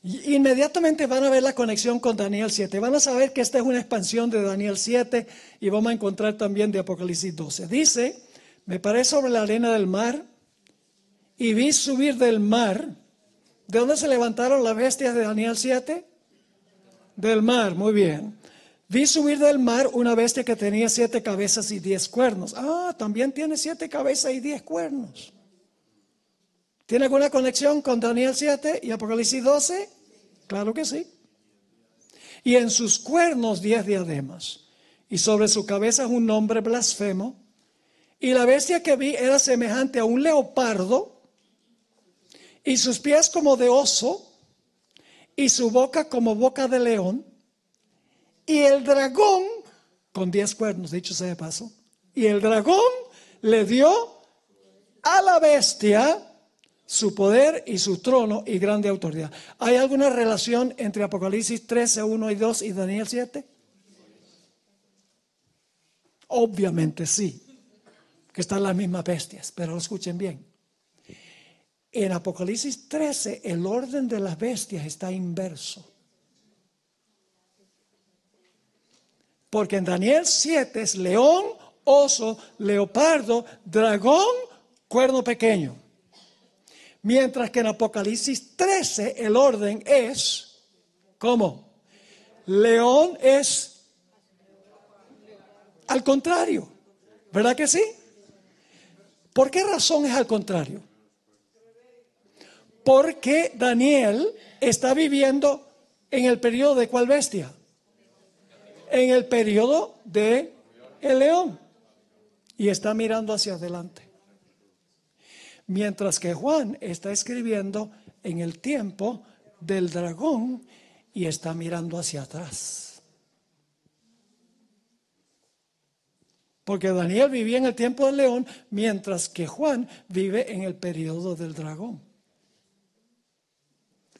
Y inmediatamente van a ver la conexión con Daniel 7. Van a saber que esta es una expansión de Daniel 7 y vamos a encontrar también de Apocalipsis 12. Dice, me paré sobre la arena del mar y vi subir del mar. ¿De dónde se levantaron las bestias de Daniel 7? Del mar, muy bien. Vi subir del mar una bestia que tenía 7 cabezas y 10 cuernos. También tiene 7 cabezas y 10 cuernos. ¿Tiene alguna conexión con Daniel 7 y Apocalipsis 12? Claro que sí. Y en sus cuernos 10 diademas. Y sobre su cabeza un nombre blasfemo. Y la bestia que vi era semejante a un leopardo. Y sus pies como de oso. Y su boca como boca de león. Y el dragón, con 10 cuernos, dicho sea de paso. Y el dragón le dio a la bestia su poder y su trono y grande autoridad. ¿Hay alguna relación entre Apocalipsis 13, 1 y 2 y Daniel 7? Obviamente sí, que están las mismas bestias, pero escuchen bien. En Apocalipsis 13 el orden de las bestias está inverso. Porque en Daniel 7 es león, oso, leopardo, dragón, cuerno pequeño. Mientras que en Apocalipsis 13 el orden es, ¿cómo? León es al contrario, ¿verdad que sí? ¿Por qué razón es al contrario? Porque Daniel está viviendo en el periodo de ¿cuál bestia? En el periodo de el león. Y está mirando hacia adelante. Mientras que Juan está escribiendo en el tiempo del dragón y está mirando hacia atrás. Porque Daniel vivía en el tiempo del león, mientras que Juan vive en el periodo del dragón.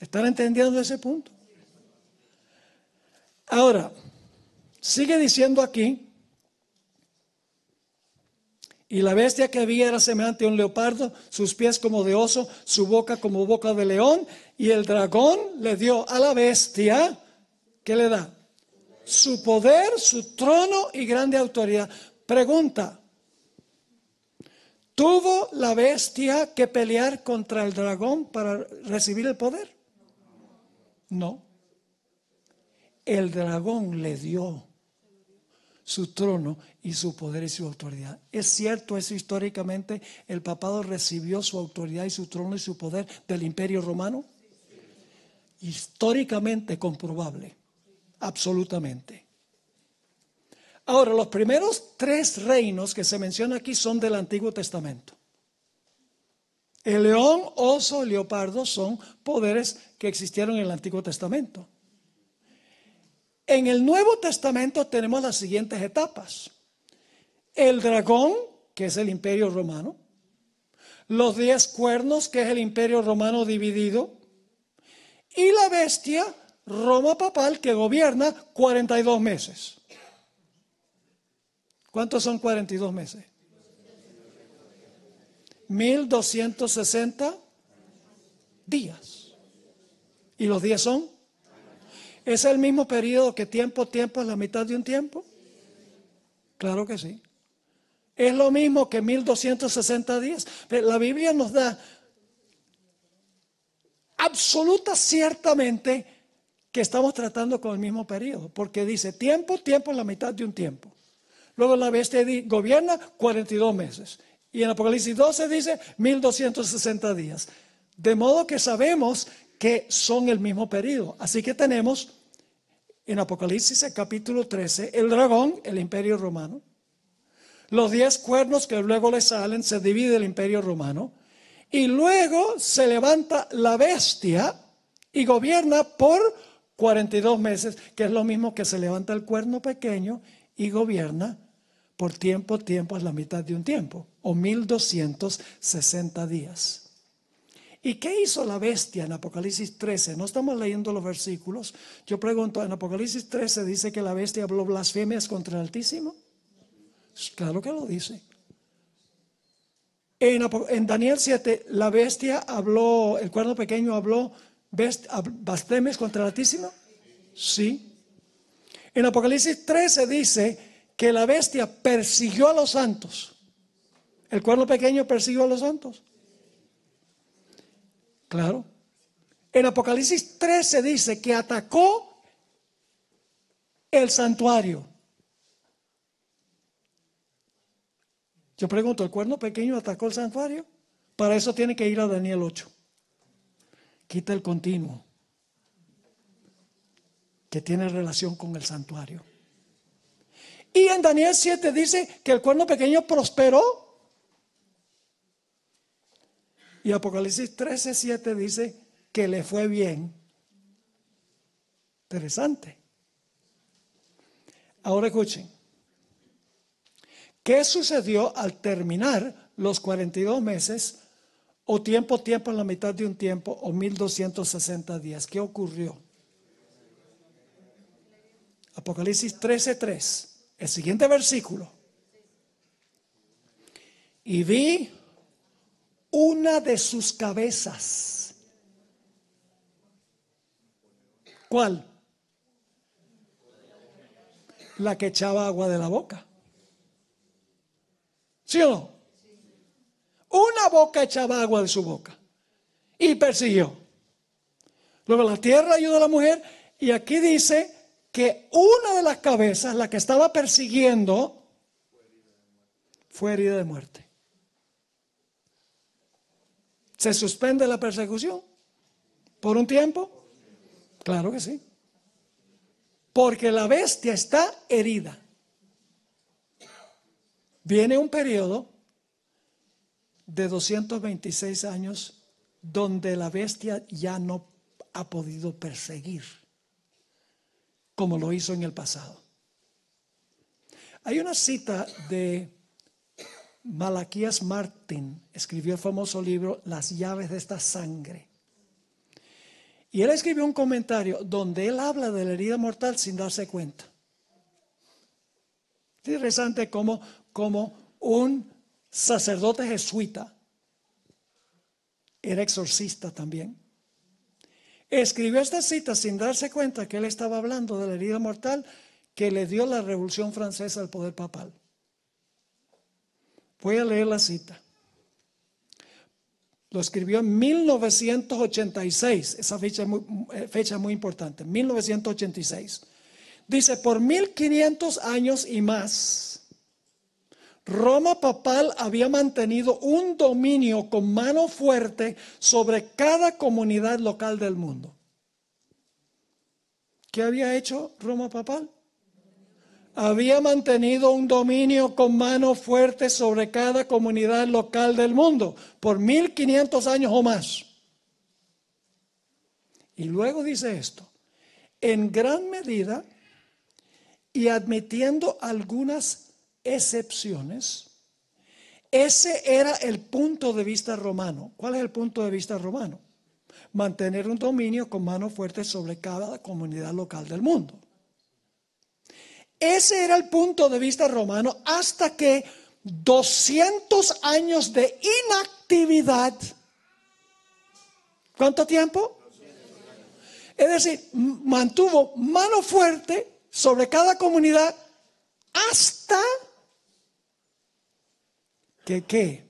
¿Están entendiendo ese punto? Ahora, sigue diciendo aquí. Y la bestia que vi era semejante a un leopardo, sus pies como de oso, su boca como boca de león. Y el dragón le dio a la bestia, ¿qué le da? Su poder, su trono y grande autoridad. Pregunta, ¿tuvo la bestia que pelear contra el dragón para recibir el poder? No. El dragón le dio su trono y su poder y su autoridad. ¿Es cierto eso históricamente? ¿El papado recibió su autoridad y su trono y su poder del Imperio Romano? Históricamente comprobable, absolutamente. Ahora, los primeros 3 reinos que se mencionan aquí son del Antiguo Testamento. El león, oso, leopardo son poderes que existieron en el Antiguo Testamento. En el Nuevo Testamento tenemos las siguientes etapas. El dragón, que es el Imperio Romano. Los 10 cuernos, que es el Imperio Romano dividido. Y la bestia, Roma papal, que gobierna 42 meses. ¿Cuántos son 42 meses? 1260 días. ¿Y los días son? ¿Es el mismo periodo que tiempo es la mitad de un tiempo? Claro que sí. Es lo mismo que 1260 días. La Biblia nos da absoluta ciertamente que estamos tratando con el mismo periodo, porque dice tiempo es la mitad de un tiempo. Luego la bestia gobierna 42 meses Y en Apocalipsis 12 dice 1260 días. De modo que sabemos que son el mismo periodo. Así que tenemos en Apocalipsis el capítulo 13 el dragón, el imperio romano. Los 10 cuernos que luego le salen, se divide el imperio romano. Y luego se levanta la bestia y gobierna por 42 meses, que es lo mismo que se levanta el cuerno pequeño y gobierna por tiempo es la mitad de un tiempo, o 1260 días. ¿Y qué hizo la bestia en Apocalipsis 13? No estamos leyendo los versículos. Yo pregunto, en Apocalipsis 13 dice que la bestia habló blasfemias contra el Altísimo. Claro que lo dice. En Daniel 7, la bestia habló, el cuerno pequeño habló blasfemias contra el Altísimo. Sí. En Apocalipsis 13 dice que la bestia persiguió a los santos. ¿El cuerno pequeño persiguió a los santos? Claro. En Apocalipsis 13 dice que atacó el santuario. Yo pregunto, ¿el cuerno pequeño atacó el santuario? Para eso tiene que ir a Daniel 8. Quita el continuo que tiene relación con el santuario. Y en Daniel 7 dice que el cuerno pequeño prosperó. Y Apocalipsis 13:7 dice que le fue bien. Interesante. Ahora escuchen. ¿Qué sucedió al terminar los 42 meses o tiempo en la mitad de un tiempo o 1260 días? ¿Qué ocurrió? Apocalipsis 13:3, el siguiente versículo. Y vi una de sus cabezas. ¿Cuál? La que echaba agua de la boca. ¿Sí o no? Una boca echaba agua de su boca y persiguió. Luego la tierra ayudó a la mujer y aquí dice que una de las cabezas, la que estaba persiguiendo, fue herida de muerte. ¿Se suspende la persecución por un tiempo? Claro que sí. Porque la bestia está herida. Viene un periodo de 226 años donde la bestia ya no ha podido perseguir como lo hizo en el pasado. Hay una cita de Malaquías Martín, escribió el famoso libro Las llaves de esta sangre. Y él escribió un comentario donde él habla de la herida mortal sin darse cuenta. Es interesante como un sacerdote jesuita, era exorcista también, escribió esta cita sin darse cuenta que él estaba hablando de la herida mortal que le dio la Revolución Francesa al poder papal. Voy a leer la cita. Lo escribió en 1986, esa fecha muy importante, 1986. Dice, por 1500 años y más, Roma papal había mantenido un dominio con mano fuerte sobre cada comunidad local del mundo. ¿Qué había hecho Roma papal? Había mantenido un dominio con mano fuerte sobre cada comunidad local del mundo por 1500 años o más. Y luego dice esto, en gran medida y admitiendo algunas excepciones, ese era el punto de vista romano. ¿Cuál es el punto de vista romano? Mantener un dominio con mano fuerte sobre cada comunidad local del mundo. Ese era el punto de vista romano hasta que 200 años de inactividad. ¿Cuánto tiempo? Es decir, mantuvo mano fuerte sobre cada comunidad hasta que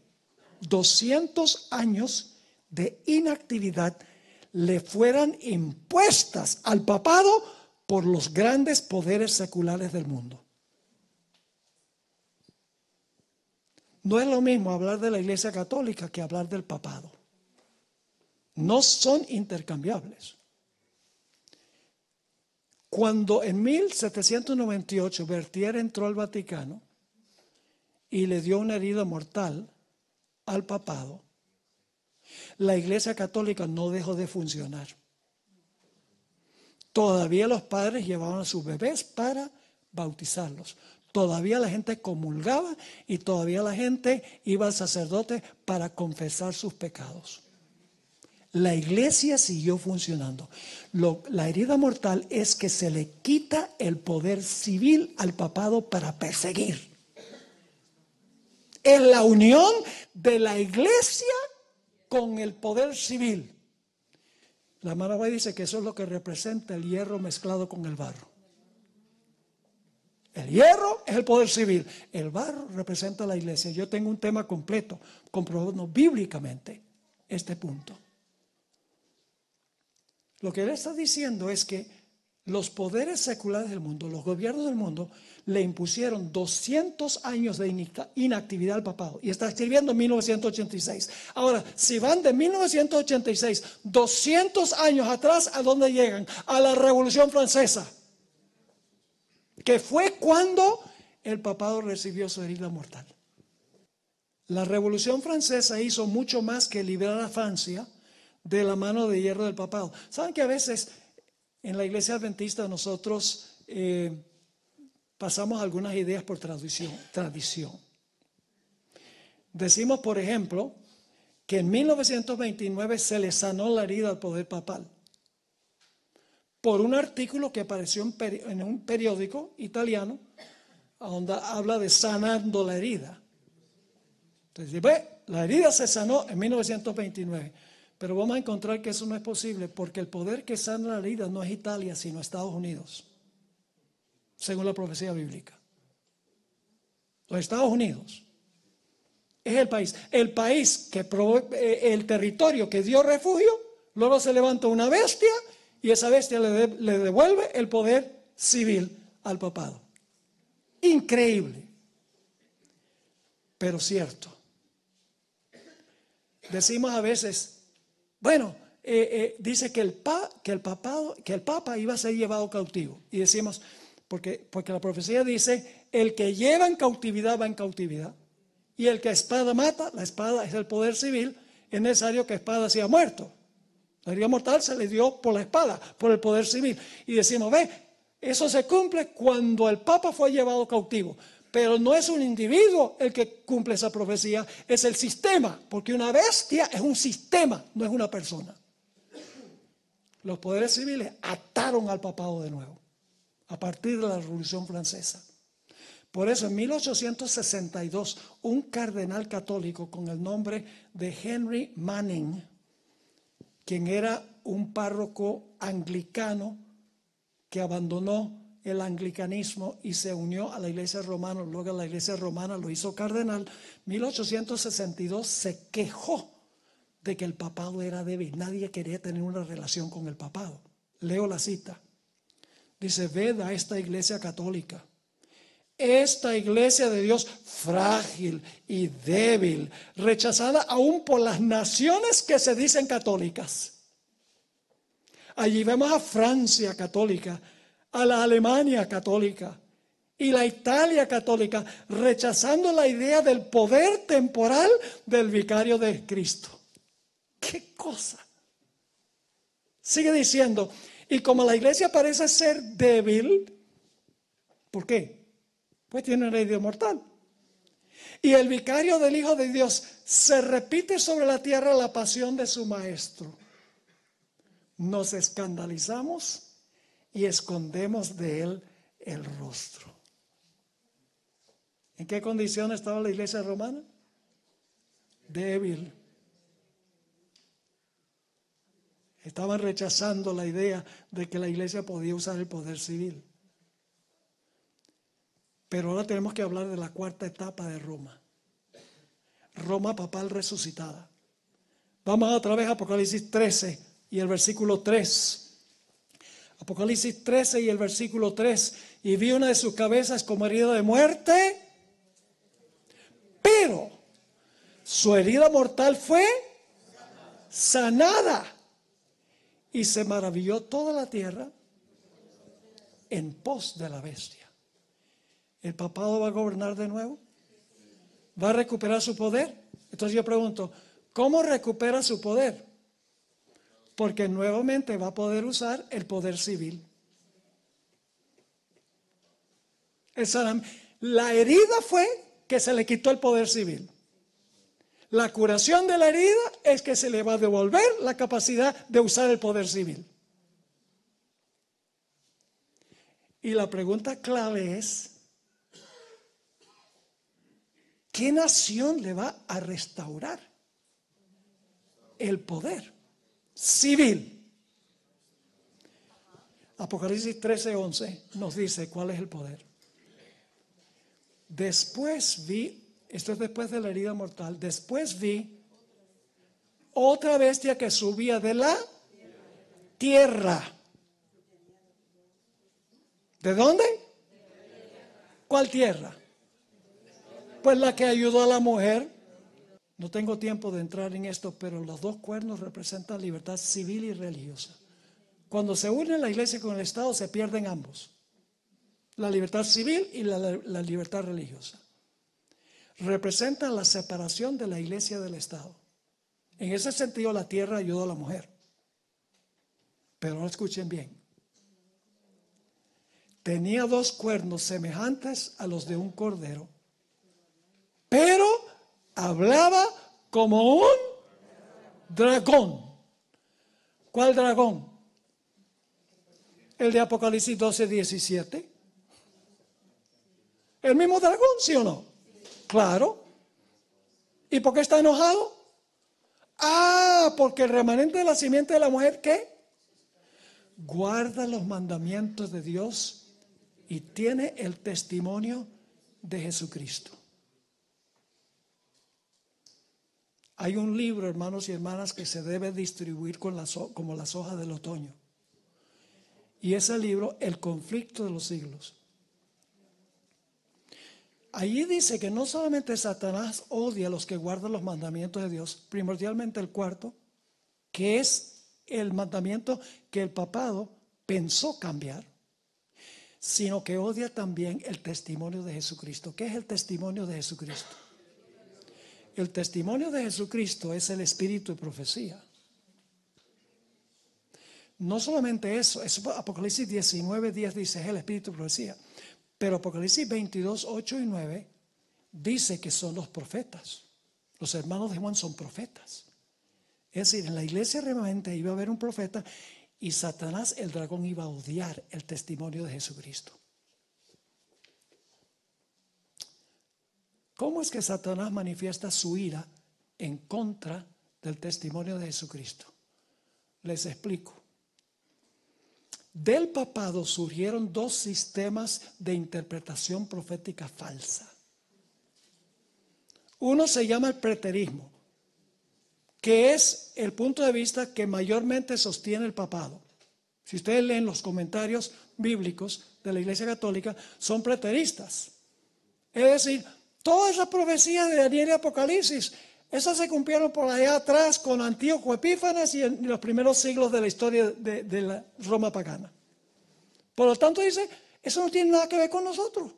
200 años de inactividad le fueran impuestas al papado por los grandes poderes seculares del mundo. No es lo mismo hablar de la Iglesia Católica que hablar del papado. No son intercambiables. Cuando en 1798 Berthier entró al Vaticano y le dio una herida mortal al papado, la Iglesia Católica no dejó de funcionar. Todavía los padres llevaban a sus bebés para bautizarlos. Todavía la gente comulgaba y todavía la gente iba al sacerdote para confesar sus pecados. La iglesia siguió funcionando. La herida mortal es que se le quita el poder civil al papado para perseguir. Es la unión de la iglesia con el poder civil. La hermana White dice que eso es lo que representa el hierro mezclado con el barro. El hierro es el poder civil. El barro representa la iglesia. Yo tengo un tema completo, comprobando bíblicamente este punto. Lo que él está diciendo es que los poderes seculares del mundo, los gobiernos del mundo, le impusieron 200 años de inactividad al papado. Y está escribiendo en 1986. Ahora, si van de 1986, 200 años atrás, ¿a dónde llegan? A la Revolución Francesa, que fue cuando el papado recibió su herida mortal. La Revolución Francesa hizo mucho más que liberar a Francia de la mano de hierro del papado. ¿Saben que a veces en la iglesia adventista nosotros pasamos algunas ideas por tradición? Decimos, por ejemplo, que en 1929 se le sanó la herida al poder papal por un artículo que apareció en un periódico italiano donde habla de sanando la herida. Entonces, la herida se sanó en 1929. Pero vamos a encontrar que eso no es posible porque el poder que sana la herida no es Italia, sino Estados Unidos, según la profecía bíblica. Los Estados Unidos es el país que el territorio que dio refugio, luego se levanta una bestia y esa bestia le devuelve el poder civil al papado. Increíble, pero cierto. Decimos a veces, bueno, dice que el Papa iba a ser llevado cautivo. Y decimos, porque la profecía dice, el que lleva en cautividad va en cautividad. Y el que espada mata, la espada es el poder civil, es necesario que espada sea muerto. La herida mortal se le dio por la espada, por el poder civil. Y decimos, eso se cumple cuando el Papa fue llevado cautivo. Pero no es un individuo el que cumple esa profecía, es el sistema, porque una bestia es un sistema, no es una persona. Los poderes civiles ataron al papado de nuevo, a partir de la Revolución Francesa. Por eso en 1862, un cardenal católico con el nombre de Henry Manning, quien era un párroco anglicano que abandonó el anglicanismo y se unió a la iglesia romana, luego la iglesia romana lo hizo cardenal, 1862 se quejó de que el papado era débil, nadie quería tener una relación con el papado. Leo la cita, dice, ved a esta iglesia católica, esta iglesia de Dios frágil y débil, rechazada aún por las naciones que se dicen católicas. Allí vemos a Francia católica, a la Alemania católica y la Italia católica, rechazando la idea del poder temporal del vicario de Cristo. ¡Qué cosa! Sigue diciendo, y como la iglesia parece ser débil, ¿por qué? Pues tiene una herida mortal. Y el vicario del Hijo de Dios se repite sobre la tierra la pasión de su maestro. Nos escandalizamos y escondemos de él el rostro. ¿En qué condición estaba la iglesia romana? Débil. Estaban rechazando la idea de que la iglesia podía usar el poder civil. Pero ahora tenemos que hablar de la cuarta etapa de Roma. Roma papal resucitada. Vamos otra vez a Apocalipsis 13 y el versículo 3. Apocalipsis 13 y el versículo 3. Y vi una de sus cabezas como herida de muerte, pero Su herida mortal fue sanada. Y se maravilló toda la tierra en pos de la bestia. ¿El papado va a gobernar de nuevo? ¿Va a recuperar su poder? Entonces yo pregunto, ¿cómo recupera su poder? Porque nuevamente va a poder usar el poder civil. La herida fue que se le quitó el poder civil. La curación de la herida es que se le va a devolver la capacidad de usar el poder civil. Y la pregunta clave es, ¿qué nación le va a restaurar el poder civil? Apocalipsis 13:11 nos dice cuál es el poder. Después vi, esto es después de la herida mortal, después vi otra bestia que subía de la tierra. ¿De dónde? ¿Cuál tierra? Pues la que ayudó a la mujer. No tengo tiempo de entrar en esto, pero los dos cuernos representan libertad civil y religiosa. Cuando se une la iglesia con el Estado, se pierden ambos. La libertad civil y la libertad religiosa. Representan la separación de la iglesia del Estado. En ese sentido, la tierra ayudó a la mujer. Pero no escuchen bien. Tenía dos cuernos semejantes a los de un cordero, pero hablaba como un dragón. ¿Cuál dragón? El de Apocalipsis 12:17. ¿El mismo dragón, sí o no? Claro. ¿Y por qué está enojado? Porque el remanente de la simiente de la mujer, ¿qué? Guarda los mandamientos de Dios y tiene el testimonio de Jesucristo. Hay un libro, hermanos y hermanas, que se debe distribuir como las hojas del otoño. Y ese libro, El conflicto de los siglos. Allí dice que no solamente Satanás odia a los que guardan los mandamientos de Dios, primordialmente el cuarto, que es el mandamiento que el papado pensó cambiar, sino que odia también el testimonio de Jesucristo. ¿Qué es el testimonio de Jesucristo? El testimonio de Jesucristo es el espíritu de profecía. No solamente eso Apocalipsis 19:10 dice es el espíritu de profecía, pero Apocalipsis 22:8 y 9 dice que son los profetas. Los hermanos de Juan son profetas. Es decir, en la iglesia remanente iba a haber un profeta y Satanás, el dragón, iba a odiar el testimonio de Jesucristo. ¿Cómo es que Satanás manifiesta su ira en contra del testimonio de Jesucristo? Les explico. Del papado surgieron dos sistemas de interpretación profética falsa. Uno se llama el preterismo, que es el punto de vista que mayormente sostiene el papado. Si ustedes leen los comentarios bíblicos de la Iglesia Católica, son preteristas. Es decir, todas esas profecías de Daniel y Apocalipsis, esas se cumplieron por allá atrás con Antíoco Epífanes y en los primeros siglos de la historia de la Roma pagana. Por lo tanto dice, eso no tiene nada que ver con nosotros.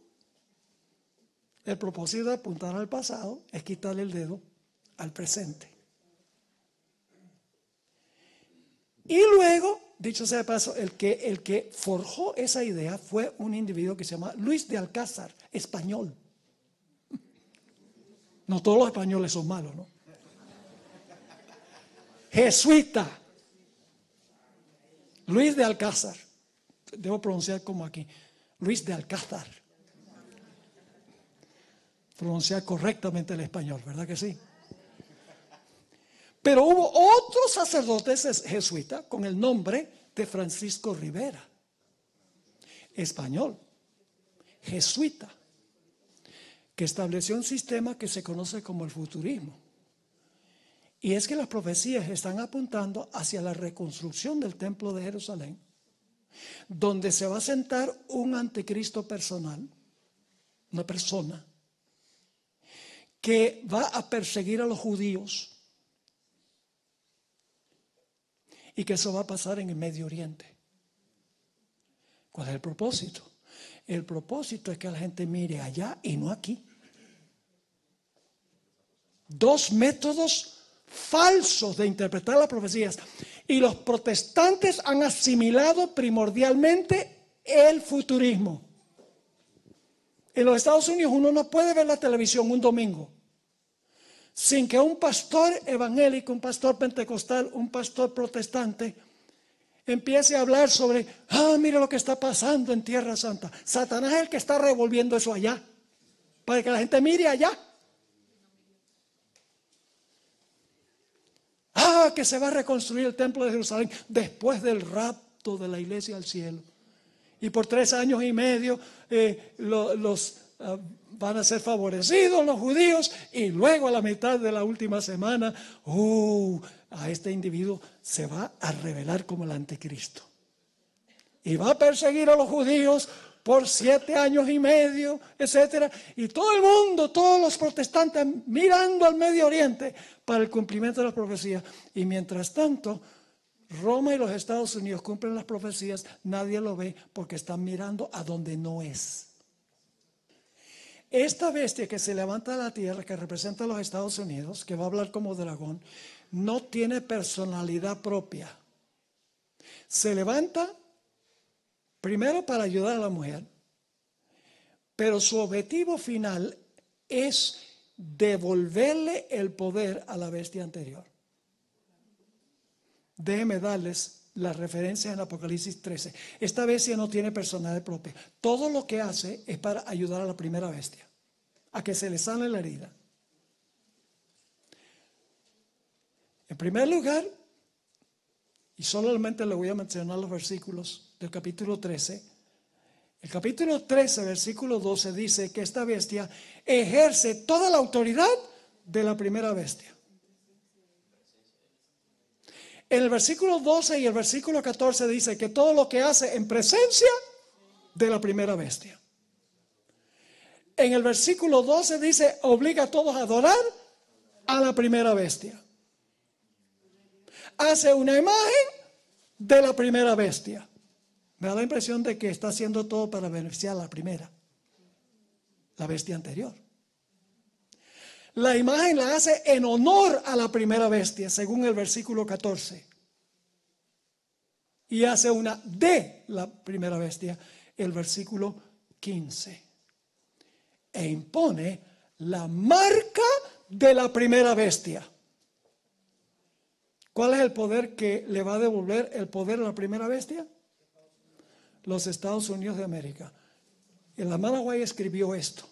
El propósito de apuntar al pasado es quitarle el dedo al presente. Y luego, dicho sea de paso, el que forjó esa idea fue un individuo que se llama Luis de Alcázar, español. No todos los españoles son malos, ¿no? Jesuita. Luis de Alcázar. Debo pronunciar como aquí. Luis de Alcázar. Pronunciar correctamente el español, ¿verdad que sí? Pero hubo otro sacerdote jesuita con el nombre de Francisco Rivera. Español. Jesuita. Que estableció un sistema que se conoce como el futurismo. Y es que las profecías están apuntando hacia la reconstrucción del templo de Jerusalén, donde se va a sentar un anticristo personal, una persona, que va a perseguir a los judíos y que eso va a pasar en el Medio Oriente. ¿Cuál es el propósito? El propósito es que la gente mire allá y no aquí. Dos métodos falsos de interpretar las profecías. Y los protestantes han asimilado primordialmente el futurismo. En los Estados Unidos uno no puede ver la televisión un domingo sin que un pastor evangélico, un pastor pentecostal, un pastor protestante empiece a hablar sobre, mira lo que está pasando en Tierra Santa. Satanás es el que está revolviendo eso allá, para que la gente mire allá. Que se va a reconstruir el templo de Jerusalén después del rapto de la iglesia al cielo. Y por 3 años y medio van a ser favorecidos los judíos, y luego a la mitad de la última semana, a este individuo se va a revelar como el anticristo. Y va a perseguir a los judíos por 7 años y medio, etcétera. Y todo el mundo, todos los protestantes mirando al Medio Oriente para el cumplimiento de las profecías. Y mientras tanto, Roma y los Estados Unidos cumplen las profecías, nadie lo ve porque están mirando a donde no es. Esta bestia que se levanta de la tierra, que representa a los Estados Unidos, que va a hablar como dragón, no tiene personalidad propia. Se levanta primero para ayudar a la mujer, pero su objetivo final es devolverle el poder a la bestia anterior. Déjenme darles las referencias en Apocalipsis 13. Esta bestia no tiene personalidad propia. Todo lo que hace es para ayudar a la primera bestia, a que se le sane la herida. En primer lugar, y solamente le voy a mencionar los versículos del capítulo 13. El capítulo 13, versículo 12 dice que esta bestia ejerce toda la autoridad de la primera bestia. En el versículo 12 y el versículo 14 dice que todo lo que hace en presencia de la primera bestia. En el versículo 12 dice, obliga a todos a adorar a la primera bestia. Hace una imagen de la primera bestia. Me da la impresión de que está haciendo todo para beneficiar a la primera, la bestia anterior. La imagen la hace en honor a la primera bestia, según el versículo 14. Y hace una de la primera bestia, el versículo 15. E impone la marca de la primera bestia. ¿Cuál es el poder que le va a devolver el poder a la primera bestia? Los Estados Unidos de América. El hermano White escribió esto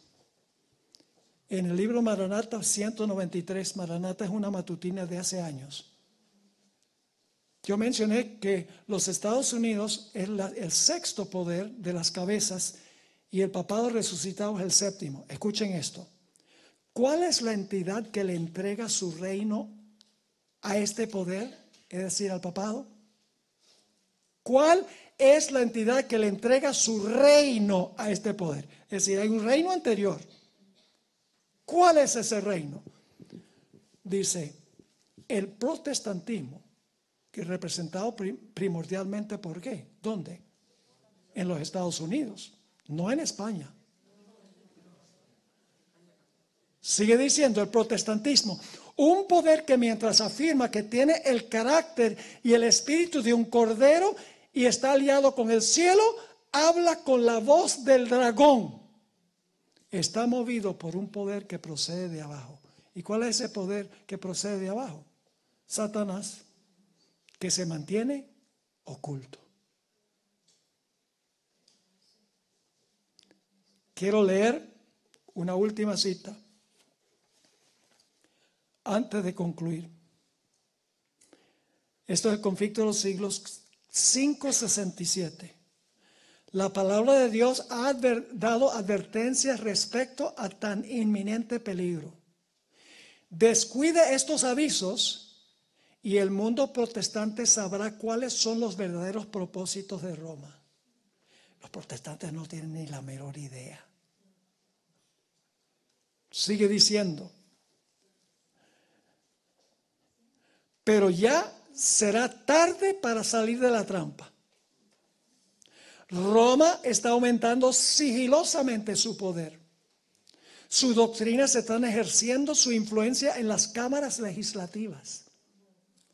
en el libro Maranata 193. Maranata es una matutina de hace años. Yo mencioné que los Estados Unidos es el sexto poder de las cabezas y el papado resucitado es el séptimo. Escuchen esto. ¿Cuál es la entidad que le entrega su reino a este poder? Es decir, al papado. ¿Cuál es la entidad que le entrega su reino a este poder? Es decir, hay un reino anterior. ¿Cuál es ese reino? Dice, el protestantismo, que es representado primordialmente ¿por qué? ¿Dónde? En los Estados Unidos, no en España. Sigue diciendo el protestantismo, un poder que mientras afirma que tiene el carácter y el espíritu de un cordero y está aliado con el cielo, habla con la voz del dragón. Está movido por un poder que procede de abajo. ¿Y cuál es ese poder que procede de abajo? Satanás, que se mantiene oculto. Quiero leer una última cita antes de concluir. Esto es el conflicto de los siglos 5:67. La palabra de Dios ha dado advertencias respecto a tan inminente peligro. Descuide estos avisos y el mundo protestante sabrá cuáles son los verdaderos propósitos de Roma. Los protestantes no tienen ni la menor idea. Sigue diciendo pero ya será tarde para salir de la trampa. Roma está aumentando sigilosamente su poder. Sus doctrinas están ejerciendo su influencia en las cámaras legislativas.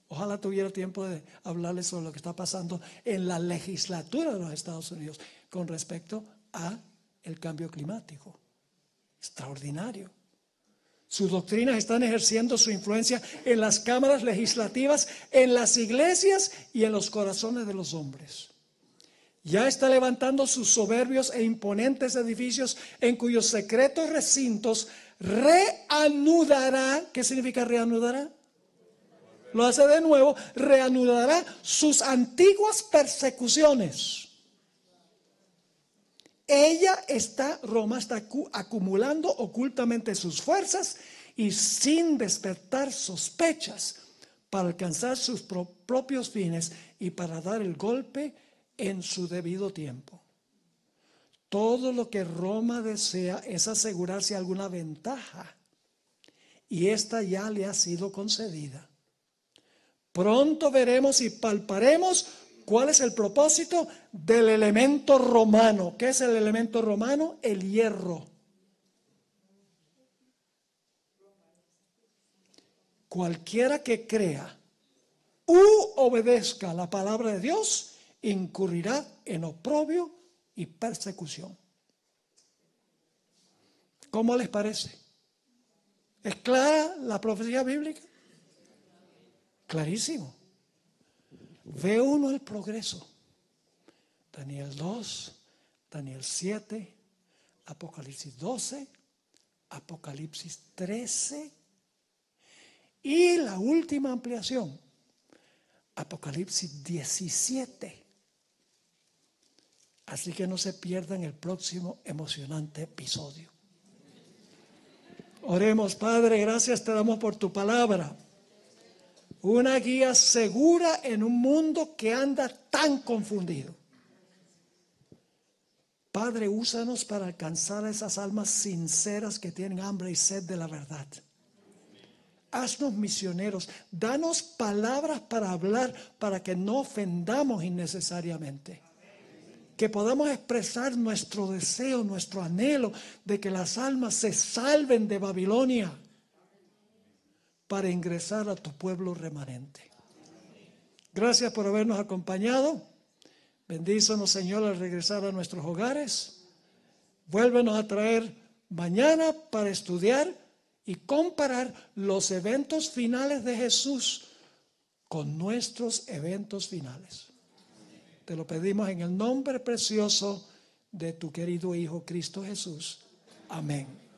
Ojalá tuviera tiempo de hablarles sobre lo que está pasando en la legislatura de los Estados Unidos con respecto a el cambio climático. Extraordinario. Sus doctrinas están ejerciendo su influencia en las cámaras legislativas, en las iglesias y en los corazones de los hombres. Ya está levantando sus soberbios e imponentes edificios en cuyos secretos recintos reanudará. ¿Qué significa reanudará? Lo hace de nuevo, reanudará sus antiguas persecuciones. Roma está acumulando ocultamente sus fuerzas y sin despertar sospechas para alcanzar sus propios fines y para dar el golpe en su debido tiempo. Todo lo que Roma desea es asegurarse alguna ventaja y esta ya le ha sido concedida. Pronto veremos y palparemos cuál es el propósito del elemento romano. ¿Qué es el elemento romano? El hierro. Cualquiera que crea u obedezca la palabra de Dios incurrirá en oprobio y persecución. ¿Cómo les parece? ¿Es clara la profecía bíblica? Clarísimo. Ve uno el progreso. Daniel 2, Daniel 7, Apocalipsis 12, Apocalipsis 13 y la última ampliación, Apocalipsis 17. Así que no se pierdan el próximo emocionante episodio. Oremos. Padre, gracias te damos por tu palabra. Una guía segura en un mundo que anda tan confundido. Padre, úsanos para alcanzar a esas almas sinceras que tienen hambre y sed de la verdad. Haznos misioneros. Danos palabras para hablar para que no ofendamos innecesariamente. Que podamos expresar nuestro deseo, nuestro anhelo de que las almas se salven de Babilonia para ingresar a tu pueblo remanente. Gracias por habernos acompañado. Bendícenos, Señor, al regresar a nuestros hogares. Vuélvenos a traer mañana para estudiar y comparar los eventos finales de Jesús con nuestros eventos finales. Te lo pedimos en el nombre precioso de tu querido Hijo Cristo Jesús. Amén.